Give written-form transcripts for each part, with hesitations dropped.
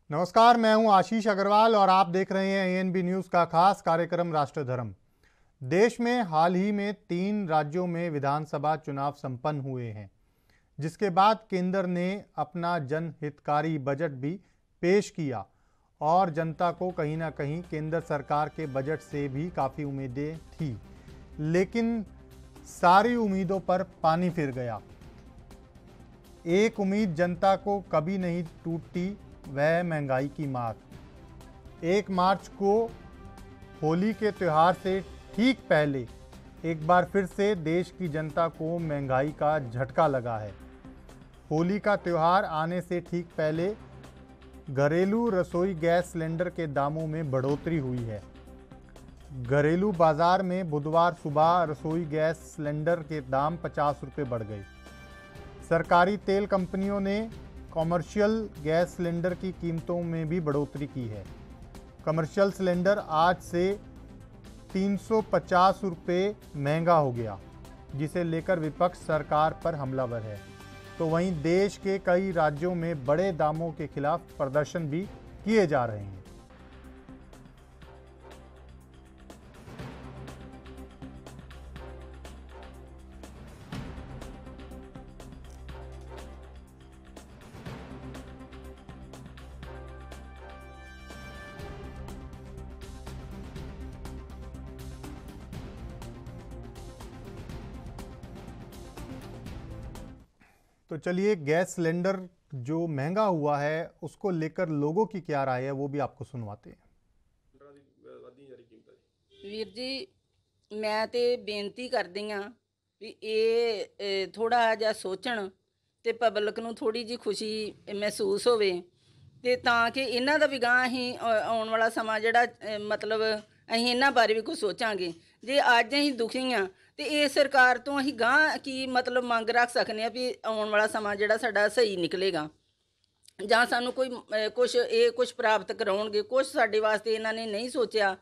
नमस्कार, मैं हूं आशीष अग्रवाल और आप देख रहे हैं एएनबी न्यूज का खास कार्यक्रम राष्ट्र धर्म। देश में हाल ही में 3 राज्यों में विधानसभा चुनाव संपन्न हुए हैं, जिसके बाद केंद्र ने अपना जनहितकारी बजट भी पेश किया और जनता को कहीं ना कहीं केंद्र सरकार के बजट से भी काफ़ी उम्मीदें थी, लेकिन सारी उम्मीदों पर पानी फिर गया। एक उम्मीद जनता को कभी नहीं टूटती, वह महंगाई की मार। 1 मार्च को होली के त्यौहार से ठीक पहले एक बार फिर से देश की जनता को महंगाई का झटका लगा है। होली का त्यौहार आने से ठीक पहले घरेलू रसोई गैस सिलेंडर के दामों में बढ़ोतरी हुई है। घरेलू बाजार में बुधवार सुबह रसोई गैस सिलेंडर के दाम 50 रुपये बढ़ गए। सरकारी तेल कंपनियों ने कमर्शियल गैस सिलेंडर की कीमतों में भी बढ़ोतरी की है। कमर्शियल सिलेंडर आज से 350 रुपये महंगा हो गया, जिसे लेकर विपक्ष सरकार पर हमलावर है। तो वहीं देश के कई राज्यों में बड़े दामों के खिलाफ प्रदर्शन भी किए जा रहे हैं। तो चलिए, गैस सिलेंडर जो महंगा हुआ है उसको लेकर लोगों की क्या राय है वो भी आपको सुनवाते हैं। ਵੀਰ ਜੀ, ਮੈਂ ਤੇ ਬੇਨਤੀ ਕਰਦੀ ਆ ਵੀ ਇਹ ਥੋੜਾ ਜਿਹਾ ਸੋਚਣ ਤੇ ਪਬਲਿਕ ਨੂੰ ਥੋੜੀ ਜੀ ਖੁਸ਼ੀ ਮਹਿਸੂਸ ਹੋਵੇ ਤੇ ਤਾਂ ਕਿ ਇਹਨਾਂ ਦਾ ਵੀ ਗਾਂ ਅਸੀਂ ਆਉਣ ਵਾਲਾ ਸਮਾਂ ਜਿਹੜਾ ਮਤਲਬ ਅਸੀਂ ਇਹਨਾਂ ਬਾਰੇ ਵੀ ਕੁਝ ਸੋਚਾਂਗੇ। ਜੇ ਅੱਜ ਅਸੀਂ ਦੁਖੀ ਆ ਤੇ ਇਹ ਸਰਕਾਰ ਤੋਂ ਅਸੀਂ ਗਾਂ ਕੀ ਮਤਲਬ ਮੰਗ ਰੱਖ ਸਕਨੇ ਆ ਵੀ ਆਉਣ ਵਾਲਾ ਸਮਾਂ ਜਿਹੜਾ ਸਾਡਾ ਸਹੀ ਨਿਕਲੇਗਾ ਜਾਂ ਸਾਨੂੰ ਕੋਈ ਕੁਝ ਪ੍ਰਾਪਤ ਕਰਾਉਣਗੇ। ਕੁਝ ਸਾਡੇ ਵਾਸਤੇ ਇਹਨਾਂ ਨੇ ਨਹੀਂ ਸੋਚਿਆ।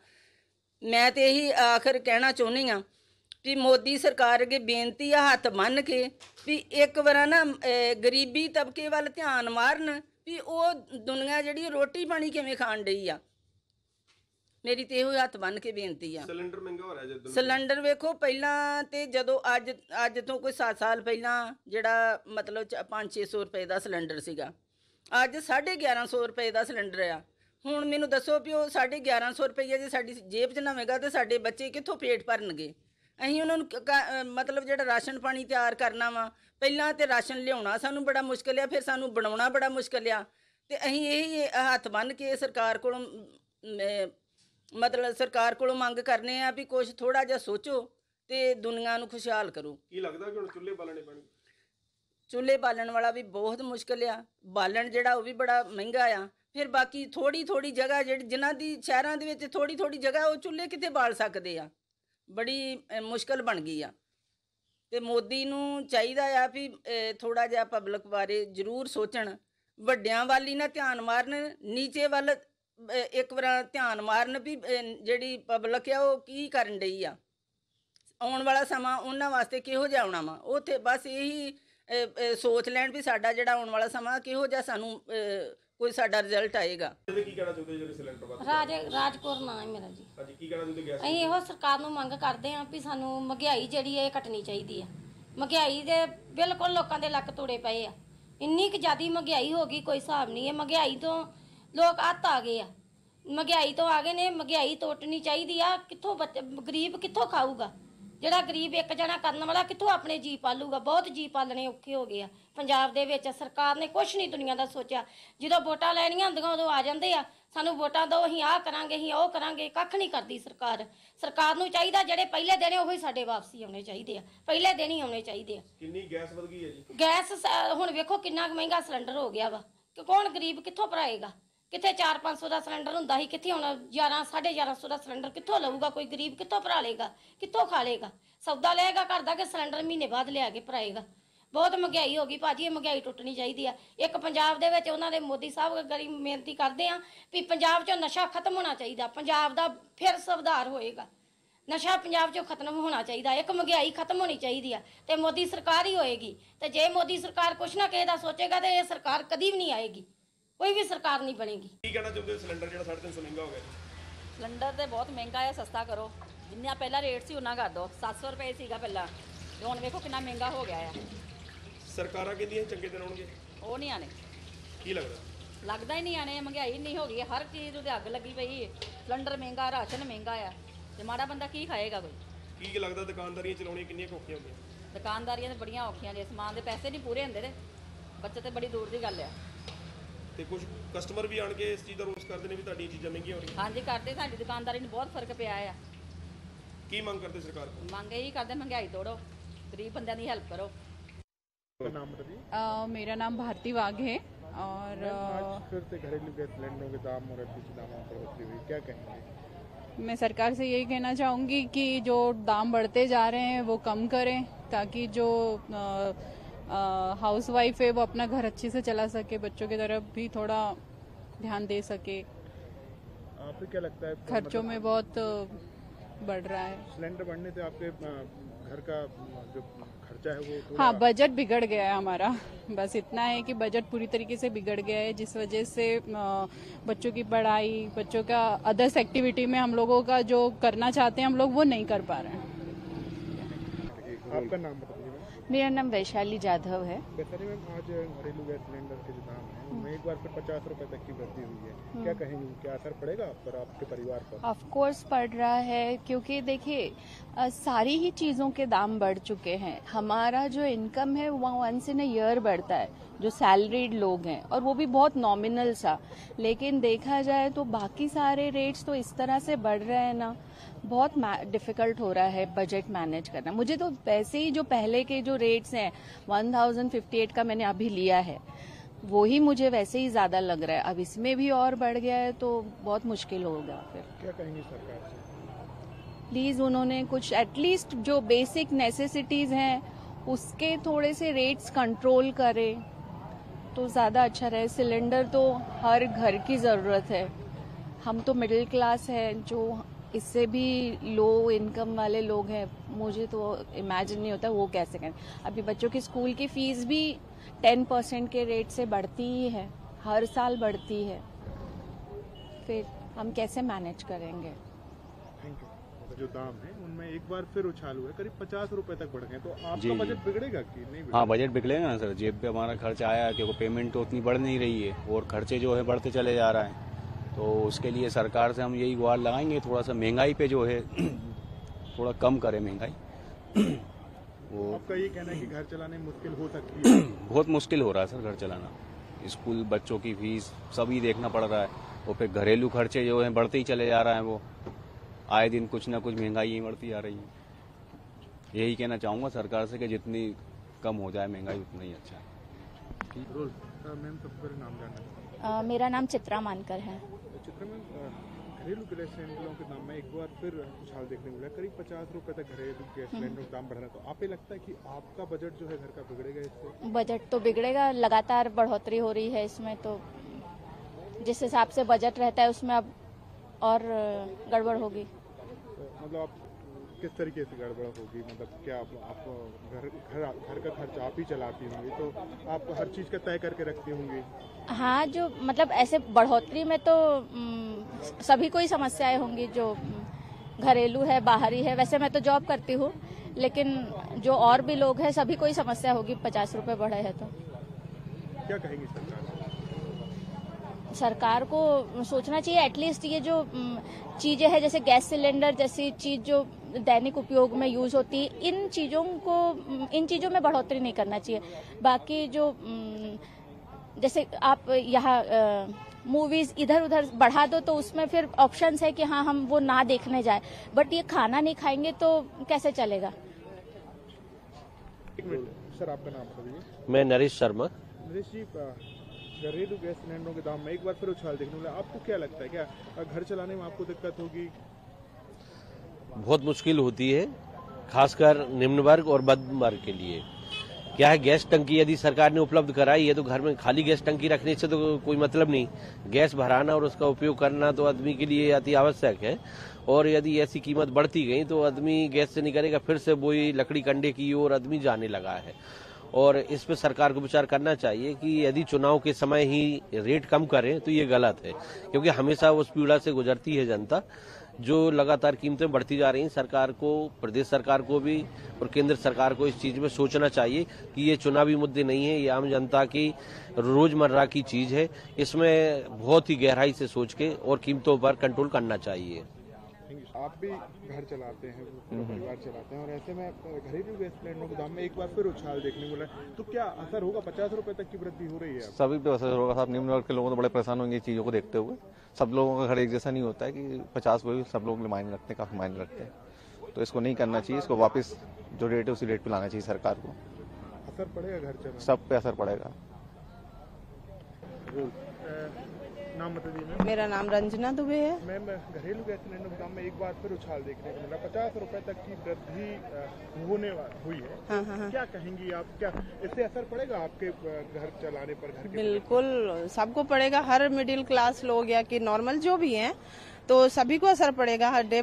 ਮੈਂ ਤੇ ਇਹੀ ਆਖਰ ਕਹਿਣਾ ਚਾਹੁੰਦੀ ਹਾਂ ਵੀ ਮੋਦੀ ਸਰਕਾਰ ਅੱਗੇ ਬੇਨਤੀ ਆ ਹੱਥ ਬੰਨ੍ਹ ਕੇ ਵੀ ਇੱਕ ਵਾਰ ਨਾ ਗਰੀਬੀ ਤਬਕੇ ਵੱਲ ਧਿਆਨ ਮਾਰਨ ਵੀ ਉਹ ਦੁਨੀਆ ਜਿਹੜੀ ਰੋਟੀ ਪਾਣੀ ਕਿਵੇਂ ਖਾਣ ਡਈ ਆ। ਮੇਰੀ ਤੇ ਇਹੋ ਹੱਥ ਬੰਨ੍ਹ ਕੇ ਬੇਨਤੀ ਆ। ਸਿਲੰਡਰ ਮਹਿੰਗਾ ਹੋ ਰਿਹਾ ਜਦੋਂ ਸਿਲੰਡਰ ਵੇਖੋ, ਪਹਿਲਾਂ ਤੇ ਜਦੋਂ ਅੱਜ ਤੋਂ ਕੋਈ 7 ਸਾਲ ਪਹਿਲਾਂ ਜਿਹੜਾ ਮਤਲਬ 500-600 ਰੁਪਏ ਦਾ ਸਿਲੰਡਰ ਸੀਗਾ, ਅੱਜ 1150 ਰੁਪਏ ਦਾ ਸਿਲੰਡਰ ਆ। ਹੁਣ ਮੈਨੂੰ ਦੱਸੋ ਵੀ ਉਹ 1150 ਰੁਪਈਆ ਜੇ ਸਾਡੀ ਜੇਬ 'ਚ ਨਾ ਹੋਵੇਗਾ ਤਾਂ ਸਾਡੇ ਬੱਚੇ ਕਿੱਥੋਂ ਪੇਟ ਭਰਨਗੇ। ਅਸੀਂ ਉਹਨਾਂ ਨੂੰ ਮਤਲਬ ਜਿਹੜਾ ਰਾਸ਼ਨ ਪਾਣੀ ਤਿਆਰ ਕਰਨਾ ਵਾ, ਪਹਿਲਾਂ ਤਾਂ ਰਾਸ਼ਨ ਲਿਆਉਣਾ ਸਾਨੂੰ ਬੜਾ ਮੁਸ਼ਕਿਲ ਆ, ਫਿਰ ਸਾਨੂੰ ਬਣਾਉਣਾ ਬੜਾ ਮੁਸ਼ਕਿਲ ਆ। ਅਤੇ ਅਸੀਂ ਇਹੀ ਹੱਥ ਬੰਨ੍ਹ ਕੇ ਸਰਕਾਰ ਕੋਲੋਂ ਮਤਲਬ ਸਰਕਾਰ ਕੋਲੋਂ ਮੰਗ ਕਰਨੇ ਆ ਵੀ ਕੁਛ ਥੋੜ੍ਹਾ ਜਿਹਾ ਸੋਚੋ ਅਤੇ ਦੁਨੀਆ ਨੂੰ ਖੁਸ਼ਹਾਲ ਕਰੋ। ਕੀ ਲੱਗਦਾ ਕਿ ਹੁਣ ਚੁੱਲ੍ਹੇ ਬਾਲਣੇ ਪੈਣਗੇ? ਚੁੱਲ੍ਹੇ ਬਾਲਣ ਵਾਲਾ ਵੀ ਬਹੁਤ ਮੁਸ਼ਕਿਲ ਆ, ਬਾਲਣ ਜਿਹੜਾ ਉਹ ਵੀ ਬੜਾ ਮਹਿੰਗਾ ਆ। ਫਿਰ ਬਾਕੀ ਥੋੜ੍ਹੀ ਜਗ੍ਹਾ ਜਿਹੜੀ ਜਿਨ੍ਹਾਂ ਦੀ ਸ਼ਹਿਰਾਂ ਦੇ ਵਿੱਚ ਥੋੜ੍ਹੀ ਜਗ੍ਹਾ, ਉਹ ਚੁੱਲ੍ਹੇ ਕਿੱਥੇ ਬਾਲ ਸਕਦੇ ਆ। ਬੜੀ ਮੁਸ਼ਕਿਲ ਬਣ ਗਈ ਆ। ਅਤੇ ਮੋਦੀ ਨੂੰ ਚਾਹੀਦਾ ਆ ਵੀ ਥੋੜ੍ਹਾ ਜਿਹਾ ਪਬਲਿਕ ਬਾਰੇ ਜ਼ਰੂਰ ਸੋਚਣ, ਵੱਡਿਆਂ ਵੱਲ ਹੀ ਨਾ ਧਿਆਨ ਮਾਰਨ, ਨੀਚੇ ਵੱਲ ਇੱਕ ਵਾਰ ਧਿਆਨ ਮਾਰਨ ਵੀ ਜਿਹੜੀ ਪਬਲਿਕ ਆ ਉਹ ਕੀ ਕਰਨ ਡਈ ਆ। ਆਉਣ ਵਾਲਾ ਸਮਾਂ ਉਹਨਾਂ ਵਾਸਤੇ ਕਿਹੋ ਜਿਹਾ ਆਉਣਾ ਵਾ, ਉੱਥੇ ਬਸ ਇਹੀ ਸੋਚ ਲੈਣ ਵੀ ਸਾਡਾ ਜਿਹੜਾ ਆਉਣ ਵਾਲਾ ਸਮਾਂ ਕਿਹੋ ਜਿਹਾ ਸਾਨੂੰ ਕੋਈ ਸਾਡਾ ਰਿਜ਼ਲਟ ਆਏਗਾ। ਕੀ ਕਹਿਣਾ ਚਾਹੁੰਦੇ ਜਿਹੜੇ ਸਿਲੰਡਰ ਬਾਰੇ? ਰਾਜਕੌਰ ਨਾਂ ਹੈ ਮੇਰਾ ਜੀ। ਹਾਂਜੀ, ਕੀ ਕਹਿਣਾ ਚਾਹੁੰਦੇ ਗੈਸ? ਅਸੀਂ ਇਹੋ ਸਰਕਾਰ ਨੂੰ ਮੰਗ ਕਰਦੇ ਹਾਂ ਵੀ ਸਾਨੂੰ ਮਹਿੰਗਾਈ ਜਿਹੜੀ ਹੈ ਘਟਣੀ ਚਾਹੀਦੀ ਹੈ। ਮਹਿੰਗਾਈ ਦੇ ਬਿਲਕੁਲ ਲੋਕਾਂ ਦੇ ਲੱਕ ਤੋੜੇ ਪਏ ਆ। ਇੰਨੀ ਕੁ ਜ਼ਿਆਦਾ ਮਹਿੰਗਾਈ ਹੋ ਗਈ, ਕੋਈ ਹਿਸਾਬ ਨਹੀਂ ਹੈ। ਮਹਿੰਗਾਈ ਤੋਂ ਲੋਕ ਅੱਤ ਆ ਗਏ ਆ, ਮਹਿੰਗਾਈ ਤੋਂ ਆ ਗਏ ਨੇ। ਮਹਿੰਗਾਈ ਤੋੜਨੀ ਚਾਹੀਦੀ ਆ। ਕਿੱਥੋਂ ਗਰੀਬ ਕਿੱਥੋਂ ਖਾਊਗਾ? ਜਿਹੜਾ ਗਰੀਬ ਇੱਕ ਜਣਾ ਕਰਨ ਵਾਲਾ ਕਿੱਥੋਂ ਆਪਣੇ ਜੀ ਪਾਲੂਗਾ? ਬਹੁਤ ਜੀ ਪਾਲਣੇ ਔਖੇ ਹੋ ਗਏ ਆ ਪੰਜਾਬ ਦੇ ਵਿੱਚ। ਸਰਕਾਰ ਨੇ ਕੁਛ ਨਹੀਂ ਦੁਨੀਆ ਦਾ ਸੋਚਿਆ। ਜਦੋਂ ਵੋਟਾਂ ਲੈਣੀਆਂ ਹੁੰਦੀਆਂ ਉਦੋਂ ਆ ਜਾਂਦੇ ਆ, ਸਾਨੂੰ ਵੋਟਾਂ ਦਿਓ, ਅਸੀਂ ਆਹ ਕਰਾਂਗੇ, ਅਸੀਂ ਉਹ ਕਰਾਂਗੇ। ਕੱਖ ਨਹੀਂ ਕਰਦੀ ਸਰਕਾਰ। ਸਰਕਾਰ ਨੂੰ ਚਾਹੀਦਾ ਜਿਹੜੇ ਪਹਿਲੇ ਦਿਨ ਉਹੀ ਸਾਡੇ ਵਾਪਸੀ ਆਉਣੇ ਚਾਹੀਦੇ ਆ, ਪਹਿਲੇ ਦਿਨ ਹੀ ਆਉਣੇ ਚਾਹੀਦੇ ਆ। ਕਿੰਨੀ ਗੈਸ ਵਧ ਗਈ ਹੈ ਜੀ? ਗੈਸ ਹੁਣ ਵੇਖੋ ਕਿੰਨਾ ਮਹਿੰਗਾ ਸਿਲੰਡਰ ਹੋ ਗਿਆ ਵਾ ਕਿ ਕੌਣ ਗਰੀਬ ਕਿੱਥੋਂ ਭਰਾਏਗਾ? ਕਿੱਥੇ 400-500 ਦਾ ਸਿਲੰਡਰ ਹੁੰਦਾ ਸੀ, ਕਿੱਥੇ ਹੁਣ 1100-1150 ਦਾ ਸਿਲੰਡਰ ਕਿੱਥੋਂ ਲਊਗਾ? ਕੋਈ ਗਰੀਬ ਕਿੱਥੋਂ ਭਰਾ ਲੇਗਾ? ਕਿੱਥੋਂ ਖਾ ਲੇਗਾ? ਸੌਦਾ ਲਏਗਾ ਘਰ ਦਾ ਕਿ ਸਿਲੰਡਰ ਮਹੀਨੇ ਬਾਅਦ ਲਿਆ ਕੇ ਭਰਾਏਗਾ? ਬਹੁਤ ਮਹਿੰਗਾਈ ਹੋ ਗਈ ਭਾਜੀ। ਇਹ ਮਹਿੰਗਾਈ ਟੁੱਟਣੀ ਚਾਹੀਦੀ ਆ। ਇੱਕ ਪੰਜਾਬ ਦੇ ਵਿੱਚ ਉਹਨਾਂ ਦੇ ਮੋਦੀ ਸਾਹਿਬ ਗਰੀ ਬੇਨਤੀ ਕਰਦੇ ਆ ਵੀ ਪੰਜਾਬ 'ਚੋਂ ਨਸ਼ਾ ਖਤਮ ਹੋਣਾ ਚਾਹੀਦਾ। ਪੰਜਾਬ ਦਾ ਫਿਰ ਸੁਧਾਰ ਹੋਏਗਾ। ਨਸ਼ਾ ਪੰਜਾਬ 'ਚੋਂ ਖਤਮ ਹੋਣਾ ਚਾਹੀਦਾ। ਇੱਕ ਮਹਿੰਗਾਈ ਖਤਮ ਹੋਣੀ ਚਾਹੀਦੀ ਆ ਤੇ ਮੋਦੀ ਸਰਕਾਰ ਹੀ ਹੋਏਗੀ। ਤੇ ਜੇ ਮੋਦੀ ਸਰਕਾਰ ਕੁਛ ਨਾ ਕਿਸੇ ਦਾ ਸੋਚੇਗਾ ਤੇ ਇਹ ਸਰਕਾਰ ਕਦੀ ਵੀ ਨਹੀਂ ਆਏਗੀ। कोई भी सरकार नहीं बनेगी। ਕੀ ਕਹਿਣਾ ਚਾਹੁੰਦੇ ਹੋ ਸਿਲੰਡਰ ਜਿਹੜਾ 350 ਮਹਿੰਗਾ ਹੋ ਗਿਆ ਜੀ? ਸਿਲੰਡਰ ਤੇ ਬਹੁਤ ਮਹਿੰਗਾ ਹੈ, ਸਸਤਾ ਕਰੋ। ਜਿੰਨਾ ਪਹਿਲਾਂ ਰੇਟ ਸੀ ਉਹਨਾਂ ਕਰ ਦਿਓ। 700 ਰੁਪਏ ਸੀਗਾ ਪਹਿਲਾਂ, ਤੇ ਹੁਣ ਵੇਖੋ ਕਿੰਨਾ ਮਹਿੰਗਾ ਹੋ ਗਿਆ ਆ। ਸਰਕਾਰਾਂ ਕਹਿੰਦੀਆਂ ਚੰਗੇ ਦਿਨ ਆਉਣਗੇ, ਉਹ ਨਹੀਂ ਆਣੇ, ਕੀ ਲੱਗਦਾ? ਲੱਗਦਾ ਹੀ ਨਹੀਂ ਆਣੇ। ਮਹਿੰਗਾਈ ਇੰਨੀ ਹੋ ਗਈ ਹੈ, ਹਰ ਚੀਜ਼ ਉਹਦੇ ਅੱਗ ਲੱਗੀ ਪਈ ਹੈ। ਸਿਲੰਡਰ ਮਹਿੰਗਾ, ਰਾਸ਼ਨ ਮਹਿੰਗਾ ਆ, ਤੇ ਮਾੜਾ ਬੰਦਾ ਕੀ ਖਾਏਗਾ ਕੋਈ? ਕੀ ਲੱਗਦਾ ਦੁਕਾਨਦਾਰੀਆਂ ਚਲਾਉਣੀਆਂ ਕਿੰਨੀਆਂ ਕੁ ਔਖੀਆਂ ਹੁੰਦੀਆਂ? ਦੁਕਾਨਦਾਰੀਆਂ ਤੇ ਬੜੀਆਂ ਔਖੀਆਂ ਨੇ, ਸਮਾਨ ਦੇ ਪੈਸੇ ਨਹੀਂ ਪੂਰੇ ਹੁੰਦੇ, ਤੇ ਬੱਚਤ ਤੇ ਬੜੀ ਦੂਰ ਦੀ ਗੱਲ ਆ। ਤੇ ਕੁਝ ਕਸਟਮਰ ਵੀ ਆਣ ਕੇ ਇਸ ਚੀਜ਼ ਦਾ ਰੋਸ ਕਰਦੇ ਨੇ ਵੀ ਤੁਹਾਡੀਆਂ ਚੀਜ਼ਾਂ ਮਹਿੰਗੀਆਂ ਹੋ ਰਹੀਆਂ। ਹਾਂਜੀ ਕਰਦੇ, ਸਾਡੀ ਦੁਕਾਨਦਾਰੀ ਨੂੰ ਬਹੁਤ ਫਰਕ ਪਿਆ ਆ। ਕੀ ਮੰਗ ਕਰਦੇ ਸਰਕਾਰ ਕੋਲ? ਮੰਗ ਇਹੀ ਕਰਦੇ, ਮਹਿੰਗਾਈ ਤੋੜੋ, ਗਰੀਬ ਬੰਦਿਆਂ ਦੀ ਹੈਲਪ ਕਰੋ। नाम बताइए। मेरा नाम भारती वाघ है और आज फिर से घरेलू गैस सिलेंडरों के दाम और एलपीजी दामों पर बढ़ोतरी हुई, क्या कहेंगे? मैं सरकार से यही कहना चाहूँगी कि जो दाम बढ़ते जा रहे हैं वो कम करें, ताकि जो हाउस वाइफ है वो अपना घर अच्छे से चला सके, बच्चों की तरफ भी थोड़ा ध्यान दे सके। आपको क्या लगता है खर्चों में बहुत बढ़ रहा है। सिलेंडर बढ़ने से आपके घर का जो खर्चा है वो हाँ, बजट बिगड़ गया है हमारा। बस इतना है कि बजट पूरी तरीके से बिगड़ गया है, जिस वजह से बच्चों की पढ़ाई, बच्चों का अदर्स एक्टिविटी में हम लोगों का जो करना चाहते हैं हम लोग वो नहीं कर पा रहे हैं। आपका नाम बताइए। मेरा नाम वैशाली जाधव है। वैशाली मैम, आज घरेलू गैस सिलेंडर के जो दाम है उनमें एक बार फिर 50 रुपए तक की वृद्धि हुई है, क्या कहेंगे? क्या असर पड़ेगा आप पर, आपके परिवार पर? ऑफ कोर्स पड़ रहा है, क्योंकि देखिए सारी ही चीज़ों के दाम बढ़ चुके हैं। हमारा जो इनकम है वो वंस इन अ ईयर बढ़ता है, जो सैलरीड लोग हैं, और वो भी बहुत नॉमिनल सा। लेकिन देखा जाए तो बाकी सारे रेट्स तो इस तरह से बढ़ रहे हैं ना, बहुत डिफिकल्ट हो रहा है बजट मैनेज करना। मुझे तो वैसे ही जो पहले के जो रेट्स हैं 1058 का मैंने अभी लिया है, वो ही मुझे वैसे ही ज्यादा लग रहा है। अब इसमें भी और बढ़ गया है तो बहुत मुश्किल होगा। फिर क्या कहेंगे सरकार से? प्लीज उन्होंने कुछ एटलीस्ट जो बेसिक नेसेसिटीज हैं उसके थोड़े से रेट्स कंट्रोल करें तो ज्यादा अच्छा रहे। सिलेंडर तो हर घर की जरूरत है। हम तो मिडिल क्लास है, जो इससे भी लो इनकम वाले लोग हैं, मुझे तो इमेजिन नहीं होता वो कैसे करें। अभी बच्चों की स्कूल की फीस भी 10% के रेट से बढ़ती ही है, हर साल बढ़ती है। फिर हम कैसे मैनेज करेंगे? Thank you. जो दाम है उनमें एक बार फिर उछाल हुआ है, करीब 50 रुपए तक बढ़ गए, तो आपका बजट बिगड़ेगा कि नहीं बिगड़ेगा? हाँ, बजट बिगड़ेगा ना सर। जेब पे हमारा खर्चा आया, क्योंकि पेमेंट तो उतनी बढ़ नहीं रही है और खर्चे जो है बढ़ते चले जा रहा है। तो उसके लिए सरकार से हम यही गुहार लगाएंगे, थोड़ा सा महंगाई पे जो है थोड़ा कम करे महंगाई। वो आपका ये कहना है कि घर चलाने में मुश्किल हो सकती है? बहुत मुश्किल हो रहा है सर घर चलाना। स्कूल बच्चों की फीस सभी देखना पड़ रहा है, और फिर घरेलू खर्चे जो है बढ़ते ही चले जा रहा है। वो आए दिन कुछ ना कुछ महंगाई ही बढ़ती जा रही है। यही कहना चाहूँगा सरकार से कि जितनी कम हो जाए महंगाई उतना ही अच्छा है। मैम, सबसे पहले नाम जानना। मेरा नाम चित्रा मानकर है। चित्रा मैम, घरेलू गैस सिलेंडरों के दाम में एक बार फिर उछाल देखने को मिला, करीब 50 रुपए तक घरेलू गैस सिलेंडर का दाम बढ़ रहा है, तो आपको लगता है कि आपका बजट जो है घर का बिगड़ेगा इससे? बजट तो बिगड़ेगा, लगातार बढ़ोतरी हो रही है इसमें, तो जिस हिसाब से बजट रहता है उसमें अब और गड़बड़ होगी। तो मतलब आप किस तरीके से गड़बड़ होगी? मतलब क्या आप घर का खर्च आप ही चलाती होंगी, तो आप हर चीज़ का तय करके रखती होंगी? हाँ, जो मतलब ऐसे बढ़ोतरी में तो सभी को ही समस्याएं होंगी, जो घरेलू है, बाहरी है। वैसे मैं तो जॉब करती हूँ, लेकिन जो और भी लोग हैं सभी को ही समस्या होगी। 50 रुपए बढ़े हैं तो क्या कहेंगी सरकार? सरकार को सोचना चाहिए एटलीस्ट ये जो चीजें हैं, जैसे गैस सिलेंडर जैसी चीज जो दैनिक उपयोग में यूज होती है, इन चीजों में बढ़ोतरी नहीं करना चाहिए। बाकी जो जैसे आप यहाँ मूवीज इधर उधर बढ़ा दो तो उसमें फिर ऑप्शंस है कि हाँ हम वो ना देखने जाए, बट ये खाना नहीं खाएंगे तो कैसे चलेगा? एक मिनट सर, आपका नाम बताइए। मैं नरेश शर्मा। नरेश जी, घरेलू गैस सिलेंडरों के दाम में एक बार फिर उछाल देखने को मिला, आपको क्या लगता है, क्या घर चलाने में आपको दिक्कत होगी? बहुत मुश्किल होती है, खासकर निम्न वर्ग और मध्यम वर्ग के लिए। क्या है, गैस टंकी यदि सरकार ने उपलब्ध कराई है तो घर में खाली गैस टंकी रखने से तो कोई मतलब नहीं। गैस भराना और उसका उपयोग करना तो आदमी के लिए अति आवश्यक है। और यदि ऐसी कीमत बढ़ती गई तो आदमी गैस से नहीं करेगा, फिर से वही लकड़ी कंडे की ओर आदमी जाने लगा है। और इस पे सरकार को विचार करना चाहिए कि यदि चुनाव के समय ही रेट कम करें तो ये गलत है, क्योंकि हमेशा उस पीड़ा से गुजरती है जनता। जो लगातार कीमतें बढ़ती जा रही हैं, सरकार को, प्रदेश सरकार को भी और केंद्र सरकार को इस चीज में सोचना चाहिए कि ये चुनावी मुद्दे नहीं है, ये आम जनता की रोजमर्रा की चीज है। इसमें बहुत ही गहराई से सोच के और कीमतों पर कंट्रोल करना चाहिए। आप भी घर चलाते हैं, परिवार चलाते हैं, और ऐसे में घरेलू गैस सिलेंडरों के दाम में एक बार फिर उछाल देखने को मिला, तो क्या असर होगा? 50 रुपए तक की वृद्धि हो रही है। सभी पे असर होगा साहब। निम्न वर्ग के लोगों तो बड़े परेशान होंगे चीजों को देखते हुए। सब लोगों का घर एक जैसा नहीं होता है कि 50 को भी सब लोग मायने रखते हैं, काफी मायने रखते हैं। तो इसको नहीं करना चाहिए, इसको वापस जो रेट है उसी रेट पे लाना चाहिए सरकार को। असर पड़ेगा घर चलाने? सब पे असर पड़ेगा। नाम बताइए। मेरा नाम रंजना दुबे है। मैम, घरेलू गैस सिलेंडर के दाम में एक बार फिर उछाल देखने को मिला, 50 रुपए तक की वृद्धि होने हुई है। हाँ। क्या कहेंगी आप? क्या इससे असर पड़ेगा आपके घर चलाने पर? घर के बिल्कुल सबको पड़ेगा, हर मिडिल क्लास लोग या कि नॉर्मल जो भी हैं, तो सभी को असर पड़ेगा। हर डे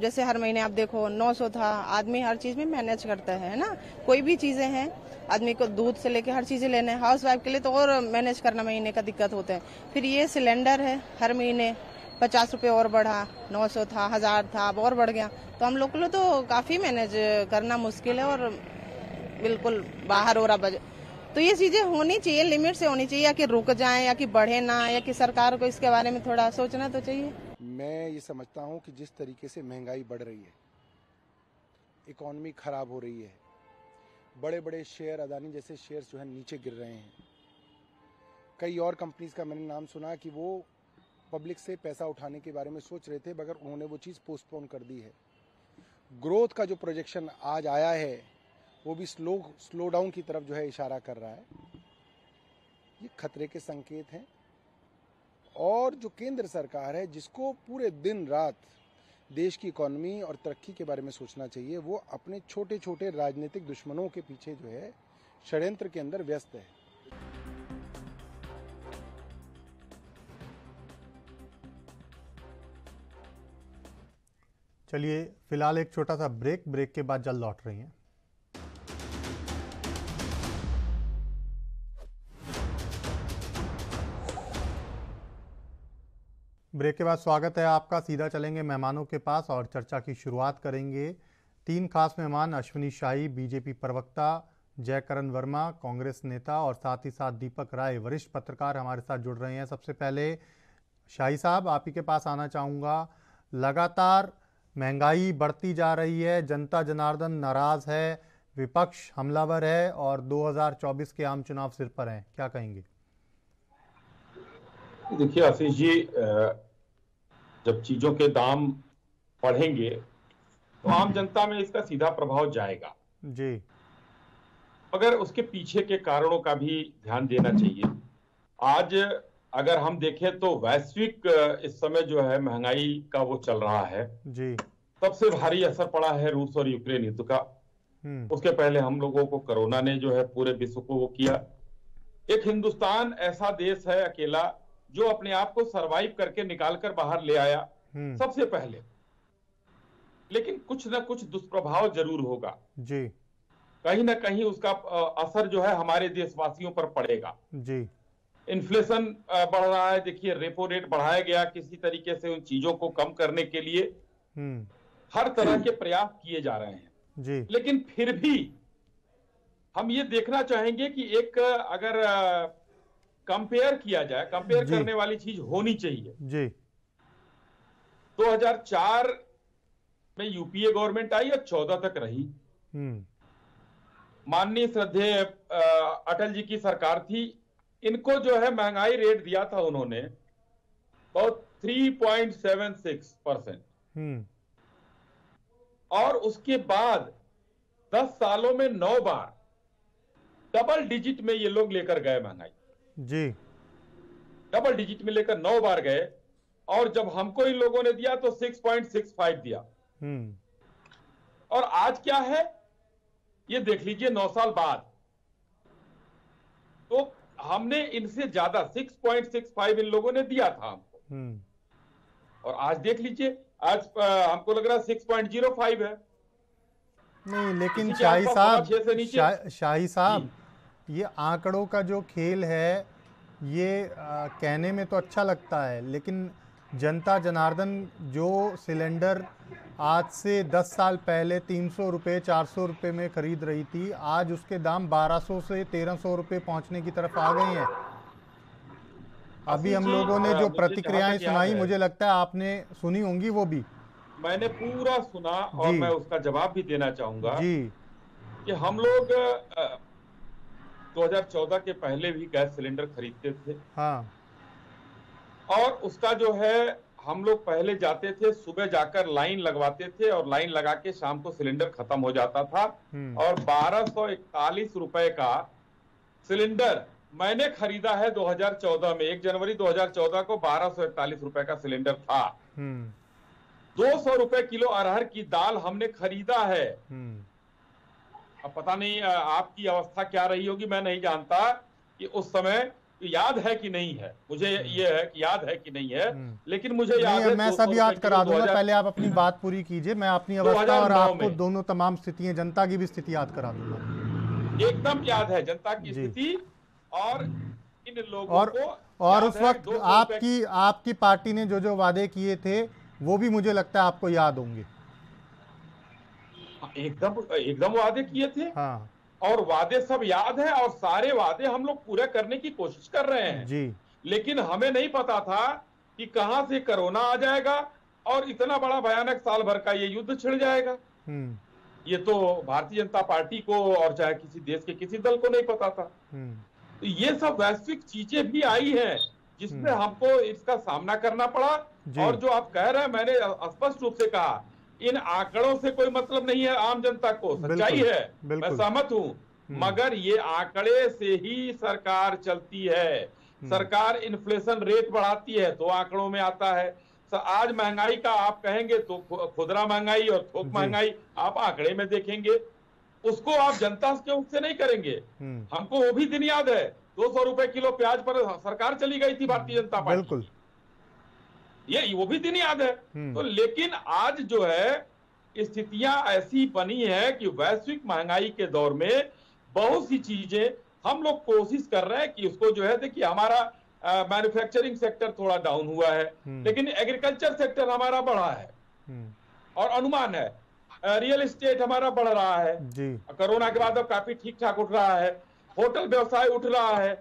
जैसे हर महीने आप देखो 900 था, आदमी हर चीज में मैनेज करता है ना। कोई भी चीजें हैं, आदमी को दूध से लेके हर चीजें लेने, हाउस वाइफ के लिए तो और मैनेज करना महीने का दिक्कत होता है। फिर ये सिलेंडर है, हर महीने 50 रुपए और बढ़ा, 900 था, 1000 था, अब और बढ़ गया, तो हम लोग के लिए तो काफी मैनेज करना मुश्किल है और बिल्कुल बाहर हो रहा बजट। तो ये चीजें होनी चाहिए, लिमिट से होनी चाहिए, या कि रुक जाएं या कि बढ़े ना, या कि सरकार को इसके बारे में थोड़ा सोचना तो चाहिए। मैं ये समझता हूँ कि जिस तरीके से महंगाई बढ़ रही है, इकोनॉमी खराब हो रही है, बड़े बड़े शेयर, अदानी जैसे शेयर्स जो है नीचे गिर रहे हैं। कई और कंपनीज का मैंने नाम सुना कि वो पब्लिक से पैसा उठाने के बारे में सोच रहे थे, मगर उन्होंने वो चीज़ पोस्टपोन कर दी है। ग्रोथ का जो प्रोजेक्शन आज आया है वो भी स्लो डाउन की तरफ जो है इशारा कर रहा है। ये खतरे के संकेत हैं। और जो केंद्र सरकार है, जिसको पूरे दिन रात देश की इकोनॉमी और तरक्की के बारे में सोचना चाहिए, वो अपने छोटे छोटे राजनीतिक दुश्मनों के पीछे जो है षड्यंत्र के अंदर व्यस्त है। चलिए फिलहाल एक छोटा सा ब्रेक के बाद जल्द लौट रही हैं। ब्रेक के बाद स्वागत है आपका। सीधा चलेंगे मेहमानों के पास और चर्चा की शुरुआत करेंगे। 3 खास मेहमान अश्विनी शाही, बीजेपी प्रवक्ता, जयकरण वर्मा, कांग्रेस नेता, और साथ ही साथ दीपक राय, वरिष्ठ पत्रकार हमारे साथ जुड़ रहे हैं। सबसे पहले शाही साहब, आप ही के पास आना चाहूँगा। लगातार महंगाई बढ़ती जा रही है, जनता जनार्दन नाराज है, विपक्ष हमलावर है और 2024 के आम चुनाव सिर पर हैं, क्या कहेंगे? देखिए आशीष जी, जब चीजों के दाम बढ़ेंगे तो आम जनता में इसका सीधा प्रभाव जाएगा जी, मगर उसके पीछे के कारणों का भी ध्यान देना चाहिए। आज अगर हम देखें तो वैश्विक इस समय जो है महंगाई का वो चल रहा है जी। सबसे भारी असर पड़ा है रूस और यूक्रेन युद्ध का। उसके पहले हम लोगों को कोरोना ने जो है पूरे विश्व को वो किया। एक हिंदुस्तान ऐसा देश है अकेला जो अपने आप को सरवाइव करके निकाल कर बाहर ले आया सबसे पहले, लेकिन कुछ ना कुछ दुष्प्रभाव जरूर होगा जी। कहीं ना कहीं उसका असर जो है हमारे देशवासियों पर पड़ेगा जी। इन्फ्लेशन बढ़ रहा है, देखिए रेपो रेट बढ़ाया गया किसी तरीके से उन चीजों को कम करने के लिए हर तरह के प्रयास किए जा रहे हैं जी। लेकिन फिर भी हम ये देखना चाहेंगे कि एक अगर कंपेयर किया जाए, कंपेयर करने वाली चीज होनी चाहिए जी। 2004 में यूपीए गवर्नमेंट आई और 14 तक रही। माननीय श्रद्धेय अटल जी की सरकार थी, इनको जो है महंगाई रेट दिया था उन्होंने बहुत 3.76%। और उसके बाद 10 सालों में 9 बार डबल डिजिट में ये लोग लेकर गए महंगाई जी। डबल डिजिट में लेकर 9 बार गए और जब हमको इन लोगों ने दिया तो 6.65 दिया। और आज क्या है ये देख लीजिए 9 साल बाद तो हमने इनसे ज्यादा 6.65 इन लोगों ने दिया था हमको और आज देख लीजिए आज हमको लग रहा है 6.05 है। नहीं, लेकिन इसी के शाही आसपास साहब 6 से नीचे। शाही साहब, ये आंकड़ों का जो खेल है ये कहने में तो अच्छा लगता है, लेकिन जनता जनार्दन जो सिलेंडर आज से 10 साल पहले 300 रुपये 400 रुपये में खरीद रही थी, आज उसके दाम 1200 से 1300 रुपये पहुंचने की तरफ आ गए हैं। अभी हम लोगों ने जो प्रतिक्रियाएं सुनाई, मुझे लगता है आपने सुनी होंगी वो भी। मैंने पूरा सुना और मैं उसका जवाब भी देना चाहूंगा जी कि हम लोग 2014 के पहले भी गैस सिलेंडर खरीदते थे। हाँ। और उसका जो है हम लोग पहले जाते थे, सुबह जाकर लाइन लगवाते थे और लाइन लगा के शाम को सिलेंडर खत्म हो जाता था। और 1241 रुपए का सिलेंडर मैंने खरीदा है 2014 में। 1 जनवरी 2014 को 1241 रुपए का सिलेंडर था। 200 रुपए किलो अरहर की दाल हमने खरीदा है। अब पता नहीं आपकी अवस्था क्या रही होगी, मैं नहीं जानता कि उस समय याद है कि नहीं है। मुझे ये है कि याद है कि नहीं है, लेकिन मुझे याद है। मैं सब याद करा दूंगा, पहले आप अपनी बात पूरी कीजिए। मैं अपनी अवस्था और आपको दोनों तमाम स्थितियां, जनता की भी स्थिति याद करा दूंगा। एकदम याद है जनता की स्थिति और इन लोगों को। और उस वक्त आपकी पार्टी ने जो वादे किए थे वो भी मुझे लगता है आपको याद होंगे। एकदम वादे किए थे। हाँ। और वादे सब याद है और सारे वादे हम लोग पूरे करने की कोशिश कर रहे हैं जी। लेकिन हमें नहीं पता था कि कहां से कोरोना आ जाएगा और इतना बड़ा भयानक साल भर का ये युद्ध छिड़ जाएगा। ये तो भारतीय जनता पार्टी को और चाहे किसी देश के किसी दल को नहीं पता था। तो ये सब वैश्विक चीजें भी आई हैं जिसमें हमको इसका सामना करना पड़ा। और जो आप कह रहे हैं, मैंने स्पष्ट रूप से कहा, इन आंकड़ों से कोई मतलब नहीं है आम जनता को। सच्चाई है, मैं सहमत हूं, मगर ये आंकड़े से ही सरकार चलती है। सरकार इन्फ्लेशन रेट बढ़ाती है तो आंकड़ों में आता है। आज महंगाई का आप कहेंगे तो खुदरा महंगाई और थोक महंगाई आप आंकड़े में देखेंगे, उसको आप जनता के उससे नहीं करेंगे। हमको वो भी दिन याद है, 200 रुपए किलो प्याज पर सरकार चली गई थी भारतीय जनता पार्टी। बिल्कुल, ये वो भी दिन याद है। तो लेकिन आज जो है स्थितियां ऐसी बनी है कि वैश्विक महंगाई के दौर में बहुत सी चीजें हम लोग कोशिश कर रहे हैं कि उसको जो है, देखिए हमारा मैन्युफैक्चरिंग सेक्टर थोड़ा डाउन हुआ है, लेकिन एग्रीकल्चर सेक्टर हमारा बढ़ा है और अनुमान है रियल एस्टेट हमारा बढ़ रहा है जी। कोरोना के बाद अब काफी ठीक ठाक उठ रहा है, होटल व्यवसाय उठ रहा है,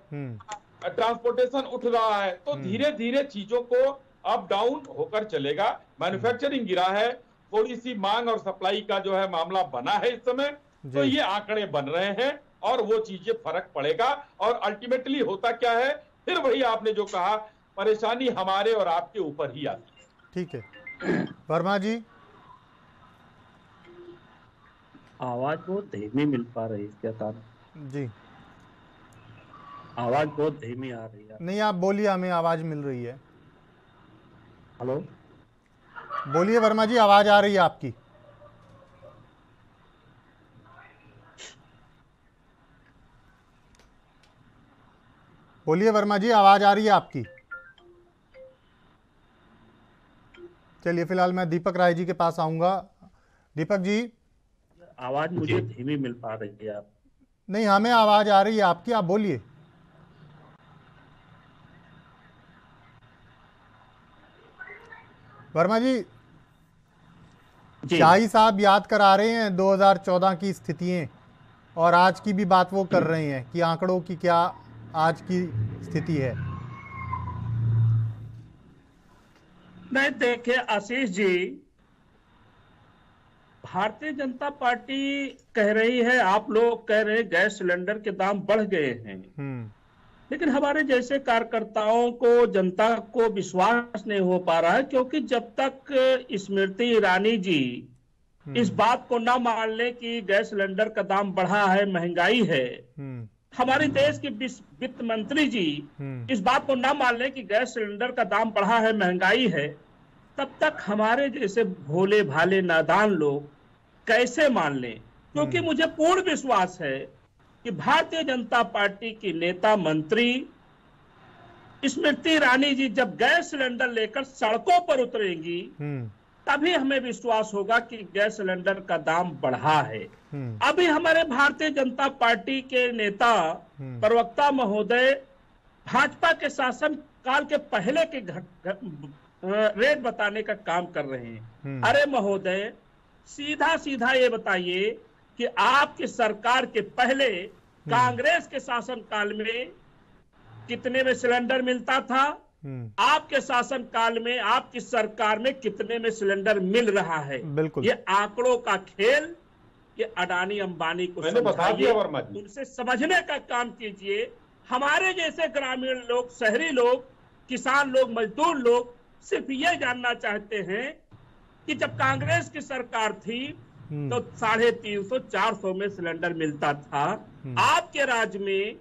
ट्रांसपोर्टेशन उठ रहा है। तो धीरे धीरे चीजों को अप डाउन होकर चलेगा। मैन्युफैक्चरिंग गिरा है, थोड़ी सी मांग और सप्लाई का जो है मामला बना है इस समय। तो ये आंकड़े बन रहे हैं और वो चीजें फर्क पड़ेगा। और अल्टीमेटली होता क्या है, फिर वही आपने जो कहा, परेशानी हमारे और आपके ऊपर ही आती है। ठीक है वर्मा जी। आवाज बहुत धीमी मिल पा रही है, क्या कारण? जी आवाज बहुत धीमी आ रही है। नहीं, आप बोलिए, हमें आवाज मिल रही है। हेलो, बोलिए वर्मा जी, आवाज आ रही है आपकी। बोलिए वर्मा जी, आवाज आ रही है आपकी। चलिए फिलहाल मैं दीपक राय जी के पास आऊंगा। दीपक जी, आवाज मुझे धीमी मिल पा रही है। आप नहीं, हमें आवाज आ रही है आपकी, आप बोलिए। वर्मा जी, शाही साहब याद करा रहे हैं 2014 की स्थितियां और आज की भी बात वो कर रहे हैं कि आंकड़ों की क्या आज की स्थिति है। नहीं, देखिए आशीष जी, भारतीय जनता पार्टी कह रही है, आप लोग कह रहे हैं गैस सिलेंडर के दाम बढ़ गए हैं, लेकिन हमारे जैसे कार्यकर्ताओं को, जनता को विश्वास नहीं हो पा रहा है, क्योंकि जब तक स्मृति ईरानी जी इस बात को ना मान ले कि गैस सिलेंडर का दाम बढ़ा है, महंगाई है, हमारे देश के वित्त मंत्री जी इस बात को ना मान ले कि गैस सिलेंडर का दाम बढ़ा है, महंगाई है, तब तक हमारे जैसे भोले भाले नादान लोग कैसे मान लें? क्योंकि मुझे पूर्ण विश्वास है कि भारतीय जनता पार्टी की नेता मंत्री स्मृति ईरानी जी जब गैस सिलेंडर लेकर सड़कों पर उतरेंगी तभी हमें विश्वास होगा कि गैस सिलेंडर का दाम बढ़ा है। अभी हमारे भारतीय जनता पार्टी के नेता प्रवक्ता महोदय भाजपा के शासन काल के पहले के रेट बताने का काम कर रहे हैं। अरे महोदय, सीधा सीधा ये बताइए कि आपकी सरकार के पहले कांग्रेस के शासन काल में कितने में सिलेंडर मिलता था, आपके शासन काल में आपकी सरकार में कितने में सिलेंडर मिल रहा है। बिल्कुल। ये आंकड़ों का खेल, ये अडानी अंबानी को समझाइए, उनसे समझने का काम कीजिए। हमारे जैसे ग्रामीण लोग, शहरी लोग, किसान लोग, मजदूर लोग सिर्फ ये जानना चाहते हैं कि जब कांग्रेस की सरकार थी तो 350-400 में सिलेंडर मिलता था, आपके राज्य में